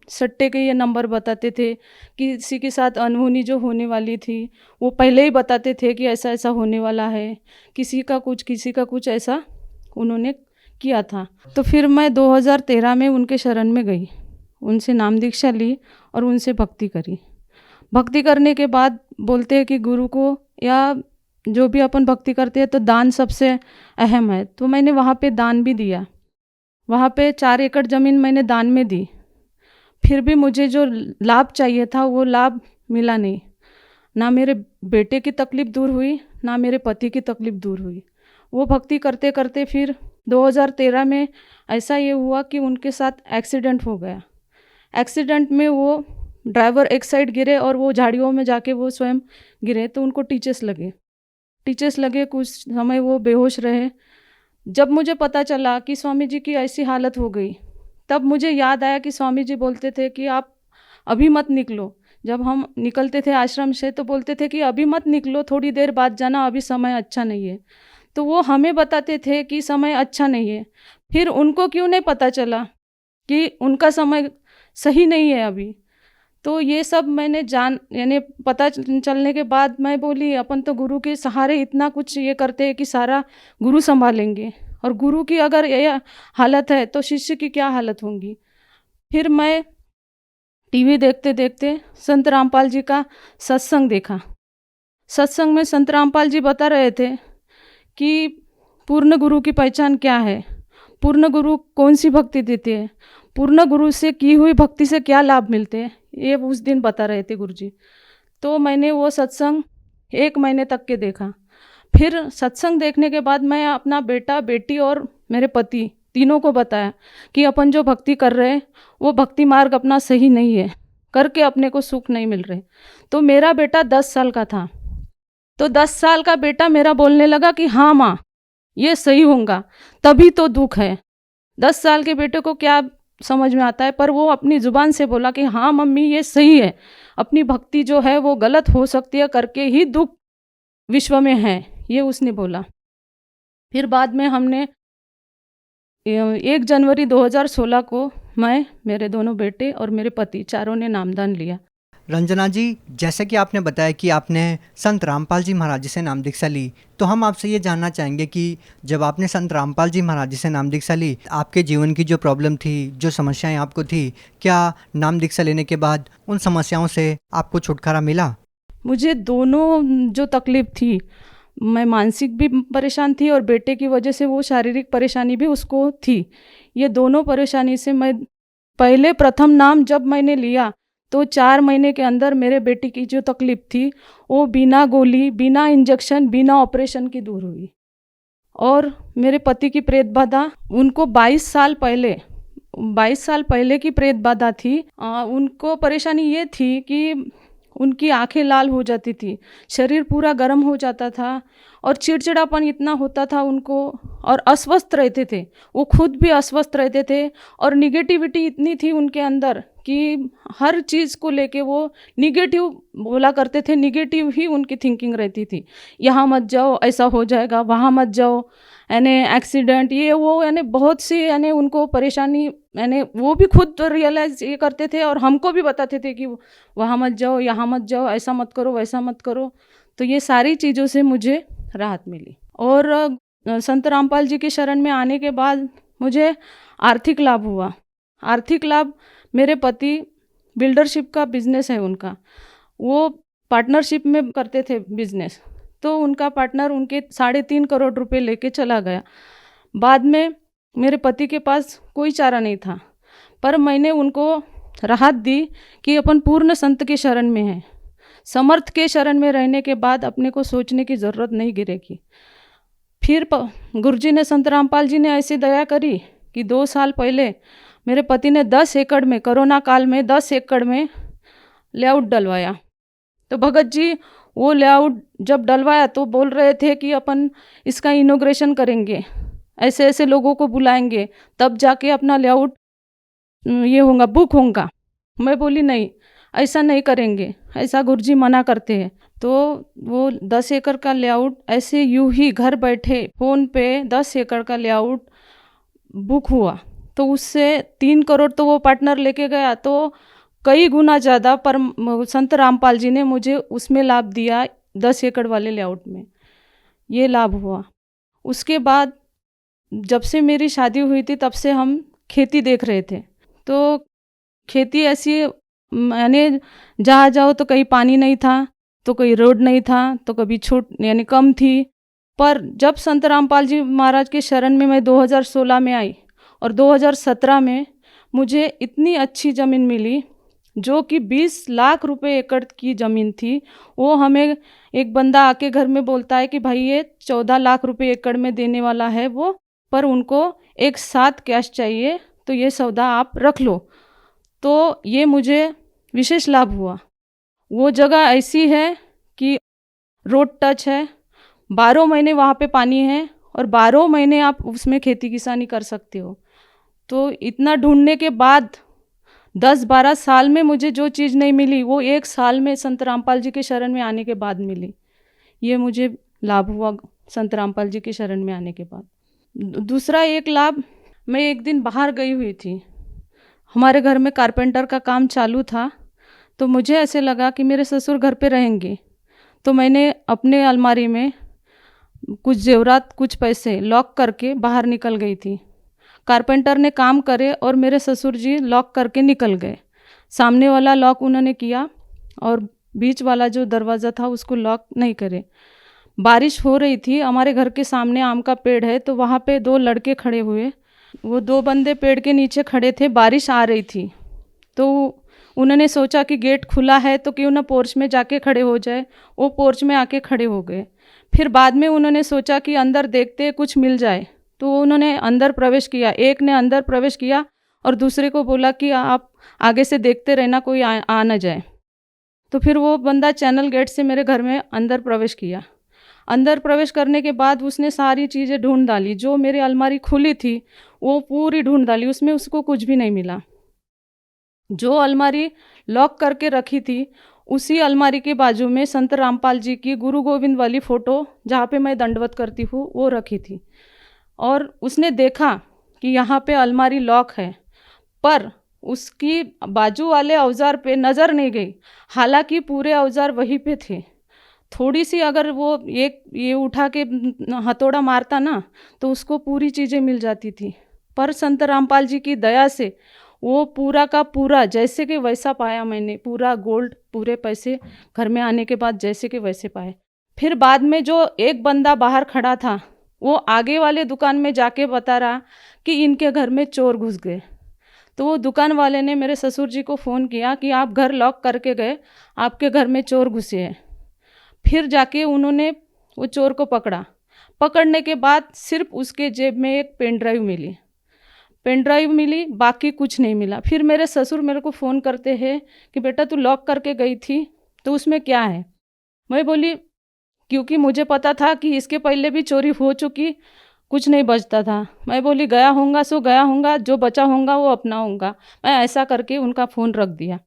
सट्टे के ये नंबर बताते थे, किसी के साथ अनहोनी जो होने वाली थी वो पहले ही बताते थे कि ऐसा ऐसा होने वाला है, किसी का कुछ ऐसा उन्होंने किया था। तो फिर मैं 2013 में उनके शरण में गई, उनसे नाम दीक्षा ली और उनसे भक्ति करी। भक्ति करने के बाद बोलते हैं कि गुरु को या जो भी अपन भक्ति करते हैं तो दान सबसे अहम है, तो मैंने वहाँ पे दान भी दिया। वहाँ पे 4 एकड़ ज़मीन मैंने दान में दी, फिर भी मुझे जो लाभ चाहिए था वो लाभ मिला नहीं। ना मेरे बेटे की तकलीफ़ दूर हुई, ना मेरे पति की तकलीफ़ दूर हुई। वो भक्ति करते करते फिर 2013 में ऐसा ये हुआ कि उनके साथ एक्सीडेंट हो गया। एक्सीडेंट में वो ड्राइवर एक साइड गिरे और वो झाड़ियों में जाके वो स्वयं गिरे, तो उनको टीचर्स लगे, कुछ समय वो बेहोश रहे। जब मुझे पता चला कि स्वामी जी की ऐसी हालत हो गई, तब मुझे याद आया कि स्वामी जी बोलते थे कि आप अभी मत निकलो। जब हम निकलते थे आश्रम से तो बोलते थे कि अभी मत निकलो, थोड़ी देर बाद जाना, अभी समय अच्छा नहीं है। तो वो हमें बताते थे कि समय अच्छा नहीं है, फिर उनको क्यों नहीं पता चला कि उनका समय सही नहीं है अभी। तो ये सब मैंने यानी पता चलने के बाद मैं बोली अपन तो गुरु के सहारे इतना कुछ ये करते हैं कि सारा गुरु संभालेंगे, और गुरु की अगर ये हालत है तो शिष्य की क्या हालत होंगी। फिर मैं टीवी देखते देखते संत रामपाल जी का सत्संग देखा। सत्संग में संत रामपाल जी बता रहे थे कि पूर्ण गुरु की पहचान क्या है, पूर्ण गुरु कौन सी भक्ति देते हैं, पूर्ण गुरु से की हुई भक्ति से क्या लाभ मिलते हैं, ये उस दिन बता रहे थे गुरुजी। तो मैंने वो सत्संग 1 महीने तक के देखा। फिर सत्संग देखने के बाद मैं अपना बेटा, बेटी और मेरे पति तीनों को बताया कि अपन जो भक्ति कर रहे हैं वो भक्ति मार्ग अपना सही नहीं है, करके अपने को सुख नहीं मिल रहे। तो मेरा बेटा 10 साल का था, तो 10 साल का बेटा मेरा बोलने लगा कि हाँ माँ ये सही होगा, तभी तो दुख है। 10 साल के बेटे को क्या समझ में आता है, पर वो अपनी ज़ुबान से बोला कि हाँ मम्मी ये सही है, अपनी भक्ति जो है वो गलत हो सकती है, करके ही दुख विश्व में है, ये उसने बोला। फिर बाद में हमने 1 जनवरी 2016 को मैं, मेरे दोनों बेटे और मेरे पति चारों ने नामदान लिया। रंजना जी, जैसे कि आपने बताया कि आपने संत रामपाल जी महाराज जी से नाम दीक्षा ली, तो हम आपसे ये जानना चाहेंगे कि जब आपने संत रामपाल जी महाराज जी से नाम दीक्षा ली, आपके जीवन की जो प्रॉब्लम थी, जो समस्याएं आपको थी, क्या नाम दीक्षा लेने के बाद उन समस्याओं से आपको छुटकारा मिला? मुझे दोनों जो तकलीफ थी, मैं मानसिक भी परेशान थी और बेटे की वजह से वो शारीरिक परेशानी भी उसको थी। ये दोनों परेशानी से मैं पहले प्रथम नाम जब मैंने लिया तो 4 महीने के अंदर मेरे बेटी की जो तकलीफ थी वो बिना गोली, बिना इंजेक्शन, बिना ऑपरेशन की दूर हुई। और मेरे पति की प्रेत बाधा, उनको 22 साल पहले की प्रेत बाधा थी। उनको परेशानी ये थी कि उनकी आंखें लाल हो जाती थी, शरीर पूरा गर्म हो जाता था और चिड़चिड़ापन इतना होता था उनको, और अस्वस्थ रहते थे, वो खुद भी अस्वस्थ रहते थे। और निगेटिविटी इतनी थी उनके अंदर कि हर चीज़ को लेके वो निगेटिव बोला करते थे, निगेटिव ही उनकी थिंकिंग रहती थी। यहाँ मत जाओ, ऐसा हो जाएगा, वहाँ मत जाओ, यानी एक्सीडेंट, ये वो, यानी बहुत सी यानी उनको परेशानी, यानी वो भी खुद रियलाइज़ ये करते थे और हमको भी बताते थे कि वहाँ मत जाओ, यहाँ मत जाओ, ऐसा मत करो, वैसा मत करो। तो ये सारी चीज़ों से मुझे राहत मिली। और संत रामपाल जी की शरण में आने के बाद मुझे आर्थिक लाभ हुआ। आर्थिक लाभ, मेरे पति बिल्डरशिप का बिजनेस है उनका, वो पार्टनरशिप में करते थे बिजनेस, तो उनका पार्टनर उनके 3.5 करोड़ रुपए लेके चला गया। बाद में मेरे पति के पास कोई चारा नहीं था, पर मैंने उनको राहत दी कि अपन पूर्ण संत के शरण में हैं, समर्थ के शरण में रहने के बाद अपने को सोचने की ज़रूरत नहीं गिरेगी। फिर गुरुजी ने, संत रामपाल जी ने ऐसी दया करी कि 2 साल पहले मेरे पति ने 10 एकड़ में, कोरोना काल में 10 एकड़ में लेआउट डलवाया। तो भगत जी वो लेआउट जब डलवाया तो बोल रहे थे कि अपन इसका इनॉग्रेशन करेंगे, ऐसे ऐसे लोगों को बुलाएंगे, तब जाके अपना लेआउट ये होगा, बुक होगा। मैं बोली नहीं, ऐसा नहीं करेंगे, ऐसा गुरुजी मना करते हैं। तो वो 10 एकड़ का लेआउट ऐसे यूं ही घर बैठे फ़ोन पे 10 एकड़ का लेआउट बुक हुआ। तो उससे 3 करोड़ तो वो पार्टनर लेके गया, तो कई गुना ज़्यादा पर संत रामपाल जी ने मुझे उसमें लाभ दिया, 10 एकड़ वाले लेआउट में ये लाभ हुआ। उसके बाद जब से मेरी शादी हुई थी तब से हम खेती देख रहे थे। तो खेती ऐसी, मैंने जहाँ जाओ तो कहीं पानी नहीं था, तो कहीं रोड नहीं था, तो कभी छूट यानी कम थी। पर जब संत रामपाल जी महाराज के शरण में मैं 2016 में आई और 2017 में मुझे इतनी अच्छी ज़मीन मिली, जो कि 20 लाख रुपए एकड़ की ज़मीन थी। वो हमें एक बंदा आके घर में बोलता है कि भाई ये 14 लाख रुपए एकड़ में देने वाला है वो, पर उनको एक साथ कैश चाहिए, तो ये सौदा आप रख लो। तो ये मुझे विशेष लाभ हुआ। वो जगह ऐसी है कि रोड टच है, 12 महीने वहाँ पे पानी है और 12 महीने आप उसमें खेती किसानी कर सकते हो। तो इतना ढूंढने के बाद 10-12 साल में मुझे जो चीज़ नहीं मिली वो 1 साल में संत रामपाल जी के शरण में आने के बाद मिली। ये मुझे लाभ हुआ संत रामपाल जी के शरण में आने के बाद। दूसरा एक लाभ, मैं एक दिन बाहर गई हुई थी, हमारे घर में कारपेंटर का काम चालू था, तो मुझे ऐसे लगा कि मेरे ससुर घर पे रहेंगे, तो मैंने अपने अलमारी में कुछ जेवरात, कुछ पैसे लॉक करके बाहर निकल गई थी। कारपेंटर ने काम करे और मेरे ससुर जी लॉक करके निकल गए। सामने वाला लॉक उन्होंने किया और बीच वाला जो दरवाज़ा था उसको लॉक नहीं करे। बारिश हो रही थी, हमारे घर के सामने आम का पेड़ है, तो वहाँ पे 2 लड़के खड़े हुए। वो 2 बंदे पेड़ के नीचे खड़े थे, बारिश आ रही थी, तो उन्होंने सोचा कि गेट खुला है तो क्यों ना पोर्च में जाके खड़े हो जाए। वो पोर्च में आके खड़े हो गए। फिर बाद में उन्होंने सोचा कि अंदर देखते कुछ मिल जाए, तो उन्होंने अंदर प्रवेश किया। एक ने अंदर प्रवेश किया और दूसरे को बोला कि आप आगे से देखते रहना, कोई आ ना जाए। तो फिर वो बंदा चैनल गेट से मेरे घर में अंदर प्रवेश किया। अंदर प्रवेश करने के बाद उसने सारी चीज़ें ढूंढ डाली, जो मेरी अलमारी खुली थी वो पूरी ढूंढ डाली, उसमें उसको कुछ भी नहीं मिला। जो अलमारी लॉक करके रखी थी उसी अलमारी के बाजू में संत रामपाल जी की गुरु गोविंद वाली फ़ोटो, जहाँ पे मैं दंडवत करती हूँ, वो रखी थी। और उसने देखा कि यहाँ पे अलमारी लॉक है, पर उसकी बाजू वाले औजार पे नज़र नहीं गई, हालांकि पूरे औजार वहीं पे थे। थोड़ी सी अगर वो एक ये उठा के हथौड़ा मारता ना, तो उसको पूरी चीज़ें मिल जाती थी। पर संत रामपाल जी की दया से वो पूरा का पूरा जैसे कि वैसा पाया मैंने, पूरा गोल्ड, पूरे पैसे घर में आने के बाद जैसे कि वैसे पाए। फिर बाद में जो एक बंदा बाहर खड़ा था, वो आगे वाले दुकान में जाके बता रहा कि इनके घर में चोर घुस गए। तो वो दुकान वाले ने मेरे ससुर जी को फ़ोन किया कि आप घर लॉक करके गए, आपके घर में चोर घुसे हैं। फिर जाके उन्होंने वो चोर को पकड़ा। पकड़ने के बाद सिर्फ उसके जेब में एक पेन ड्राइव मिली, बाकी कुछ नहीं मिला। फिर मेरे ससुर मेरे को फ़ोन करते हैं कि बेटा तू लॉक करके गई थी, तो उसमें क्या है। मैं बोली क्योंकि मुझे पता था कि इसके पहले भी चोरी हो चुकी, कुछ नहीं बचता था। मैं बोली गया होगा सो गया होगा, जो बचा होगा वो अपना होगा। मैं ऐसा करके उनका फ़ोन रख दिया।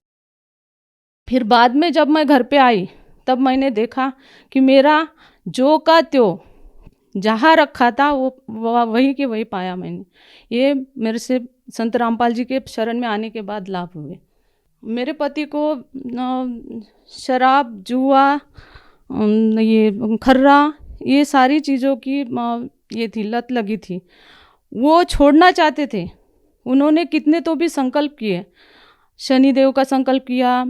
फिर बाद में जब मैं घर पे आई तब मैंने देखा कि मेरा जो का त्यों जहाँ रखा था वो वही के वही पाया मैंने। ये मेरे से संत रामपाल जी के शरण में आने के बाद लाभ हुए। मेरे पति को शराब, जुआ, ये खर्रा, ये सारी चीज़ों की ये थी, लत लगी थी, वो छोड़ना चाहते थे। उन्होंने कितने तो भी संकल्प किए, शनिदेव का संकल्प किया,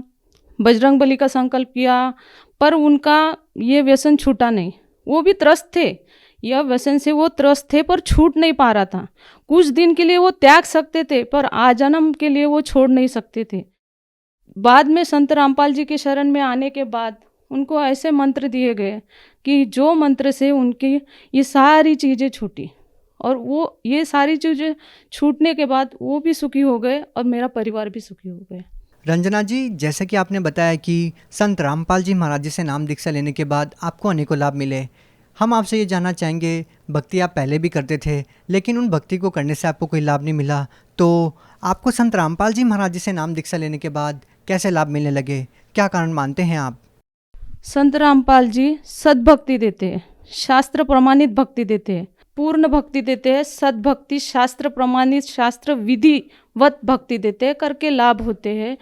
बजरंग बली का संकल्प किया, पर उनका ये व्यसन छूटा नहीं। वो भी त्रस्त थे, यह व्यसन से वो त्रस्त थे, पर छूट नहीं पा रहा था। कुछ दिन के लिए वो त्याग सकते थे, पर आजन्म के लिए वो छोड़ नहीं सकते थे। बाद में संत रामपाल जी के शरण में आने के बाद उनको ऐसे मंत्र दिए गए कि जो मंत्र से उनकी ये सारी चीज़ें छूटी, और वो ये सारी चीज़ें छूटने के बाद वो भी सुखी हो गए और मेरा परिवार भी सुखी हो गए। रंजना जी, जैसे कि आपने बताया कि संत रामपाल जी महाराज जी से नाम दीक्षा लेने के बाद आपको अनेकों लाभ मिले। हम आपसे ये जानना चाहेंगे, भक्ति आप पहले भी करते थे, लेकिन उन भक्ति को करने से आपको कोई लाभ नहीं मिला, तो आपको संत रामपाल जी महाराज जी से नाम दीक्षा लेने के बाद कैसे लाभ मिलने लगे? क्या कारण मानते हैं आप? संत रामपाल जी सद्भक्ति देते हैं, शास्त्र प्रमाणित भक्ति देते हैं, पूर्ण भक्ति देते हैं, सद्भक्ति, शास्त्र प्रमाणित, शास्त्र विधिवत भक्ति देते हैं, करके लाभ होते हैं।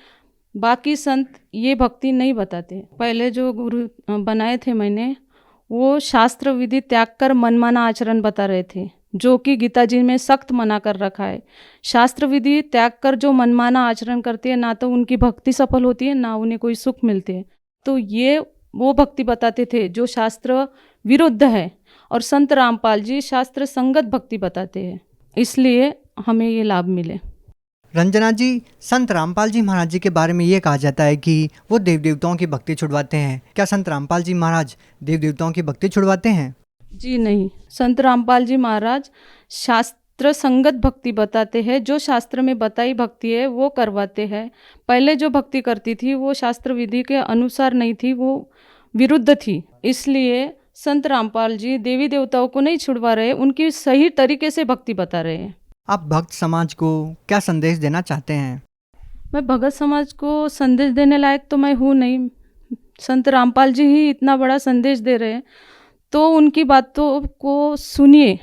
बाकी संत ये भक्ति नहीं बताते। पहले जो गुरु बनाए थे मैंने, वो शास्त्र विधि त्याग कर मनमाना आचरण बता रहे थे, जो कि गीता जी में सख्त मना कर रखा है। शास्त्र विधि त्याग कर जो मनमाना आचरण करते हैं, ना तो उनकी भक्ति सफल होती है, ना उन्हें कोई सुख मिलते हैं। तो ये वो भक्ति बताते थे जो शास्त्र विरुद्ध है, और संत रामपाल जी शास्त्र संगत भक्ति बताते हैं, इसलिए हमें ये लाभ मिले। रंजना जी, संत रामपाल जी महाराज जी के बारे में ये कहा जाता है कि वो देव देवताओं की भक्ति छुड़वाते हैं। क्या संत रामपाल जी महाराज देव देवताओं की भक्ति छुड़वाते हैं? जी नहीं, संत रामपाल जी महाराज शास्त्र संगत भक्ति बताते हैं। जो शास्त्र में बताई भक्ति है वो करवाते हैं। पहले जो भक्ति करती थी वो शास्त्र विधि के अनुसार नहीं थी, वो विरुद्ध थी। इसलिए संत रामपाल जी देवी देवताओं को नहीं छुड़वा रहे, उनकी सही तरीके से भक्ति बता रहे हैं। आप भक्त समाज को क्या संदेश देना चाहते हैं? मैं भगत समाज को संदेश देने लायक तो मैं हूँ नहीं, संत रामपाल जी ही इतना बड़ा संदेश दे रहे हैं, तो उनकी बातों को सुनिए,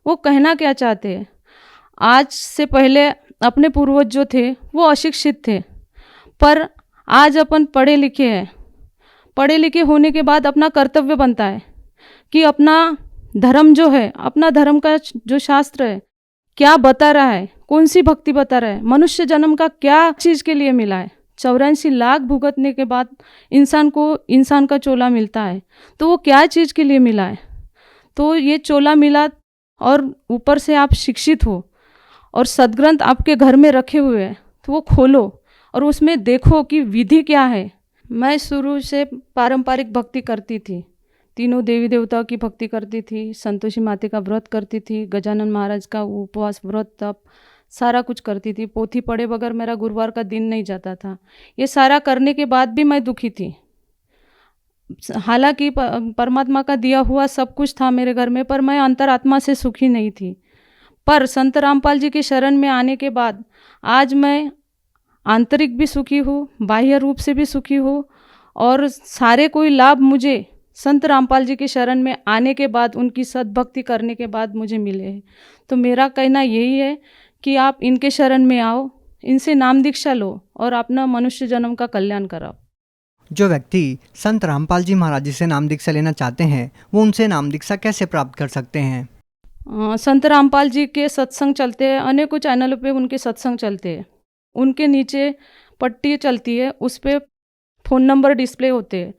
वो कहना क्या चाहते हैं। आज से पहले अपने पूर्वज जो थे वो अशिक्षित थे, पर आज अपन पढ़े लिखे हैं। पढ़े लिखे होने के बाद अपना कर्तव्य बनता है कि अपना धर्म जो है, अपना धर्म का जो शास्त्र है क्या बता रहा है, कौन सी भक्ति बता रहा है, मनुष्य जन्म का क्या चीज़ के लिए मिला है। 84 लाख भुगतने के बाद इंसान को इंसान का चोला मिलता है, तो वो क्या चीज़ के लिए मिला है। तो ये चोला मिला, और ऊपर से आप शिक्षित हो और सदग्रंथ आपके घर में रखे हुए हैं, तो वो खोलो और उसमें देखो कि विधि क्या है। मैं शुरू से पारंपरिक भक्ति करती थी, तीनों देवी देवताओं की भक्ति करती थी, संतोषी माता का व्रत करती थी, गजानन महाराज का उपवास, व्रत, तप, सारा कुछ करती थी। पोथी पढ़े बगैर मेरा गुरुवार का दिन नहीं जाता था। ये सारा करने के बाद भी मैं दुखी थी। हालांकि परमात्मा का दिया हुआ सब कुछ था मेरे घर में, पर मैं अंतरात्मा से सुखी नहीं थी। पर संत रामपाल जी के शरण में आने के बाद आज मैं आंतरिक भी सुखी हूँ, बाह्य रूप से भी सुखी हूँ, और सारे कोई लाभ मुझे संत रामपाल जी के शरण में आने के बाद, उनकी सद्भक्ति करने के बाद मुझे मिले हैं। तो मेरा कहना यही है कि आप इनके शरण में आओ, इनसे नाम दीक्षा लो और अपना मनुष्य जन्म का कल्याण कराओ। जो व्यक्ति संत रामपाल जी महाराज जी से नाम दीक्षा लेना चाहते हैं, वो उनसे नाम दीक्षा कैसे प्राप्त कर सकते हैं? संत रामपाल जी के सत्संग चलते हैं, अनेकों चैनलों पे उनके सत्संग चलते हैं। उनके नीचे पट्टी चलती है, उस पर फ़ोन नंबर डिस्प्ले होते हैं।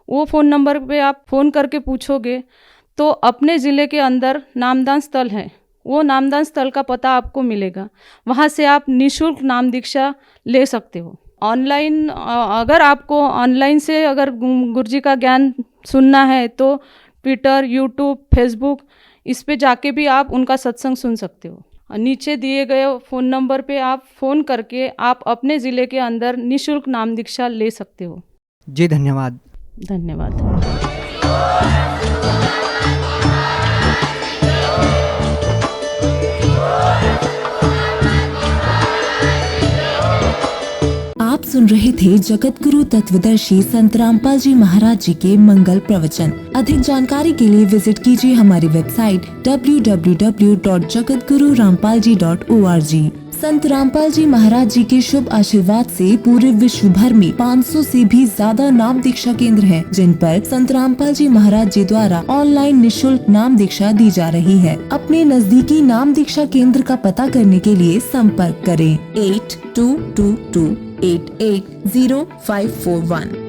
वो फ़ोन नंबर पे आप फ़ोन करके पूछोगे तो अपने ज़िले के अंदर नामदान स्थल है, वो नामदान स्थल का पता आपको मिलेगा। वहाँ से आप निःशुल्क नाम दीक्षा ले सकते हो। ऑनलाइन, अगर आपको ऑनलाइन से अगर गुरुजी का ज्ञान सुनना है तो ट्विटर, यूट्यूब, फेसबुक, इस पे जाके भी आप उनका सत्संग सुन सकते हो। नीचे दिए गए फ़ोन नंबर पे आप फ़ोन करके आप अपने ज़िले के अंदर निःशुल्क नाम दीक्षा ले सकते हो। जी धन्यवाद। धन्यवाद। आप सुन रहे थे जगत गुरु तत्वदर्शी संत रामपाल जी महाराज जी के मंगल प्रवचन। अधिक जानकारी के लिए विजिट कीजिए हमारी वेबसाइट www.jagatgururampalji.org। संत रामपाल जी महाराज जी के शुभ आशीर्वाद से पूरे विश्व भर में 500 से भी ज्यादा नाम दीक्षा केंद्र हैं, जिन पर संत रामपाल जी महाराज जी द्वारा ऑनलाइन निशुल्क नाम दीक्षा दी जा रही है। अपने नजदीकी नाम दीक्षा केंद्र का पता करने के लिए संपर्क करें 8222880541।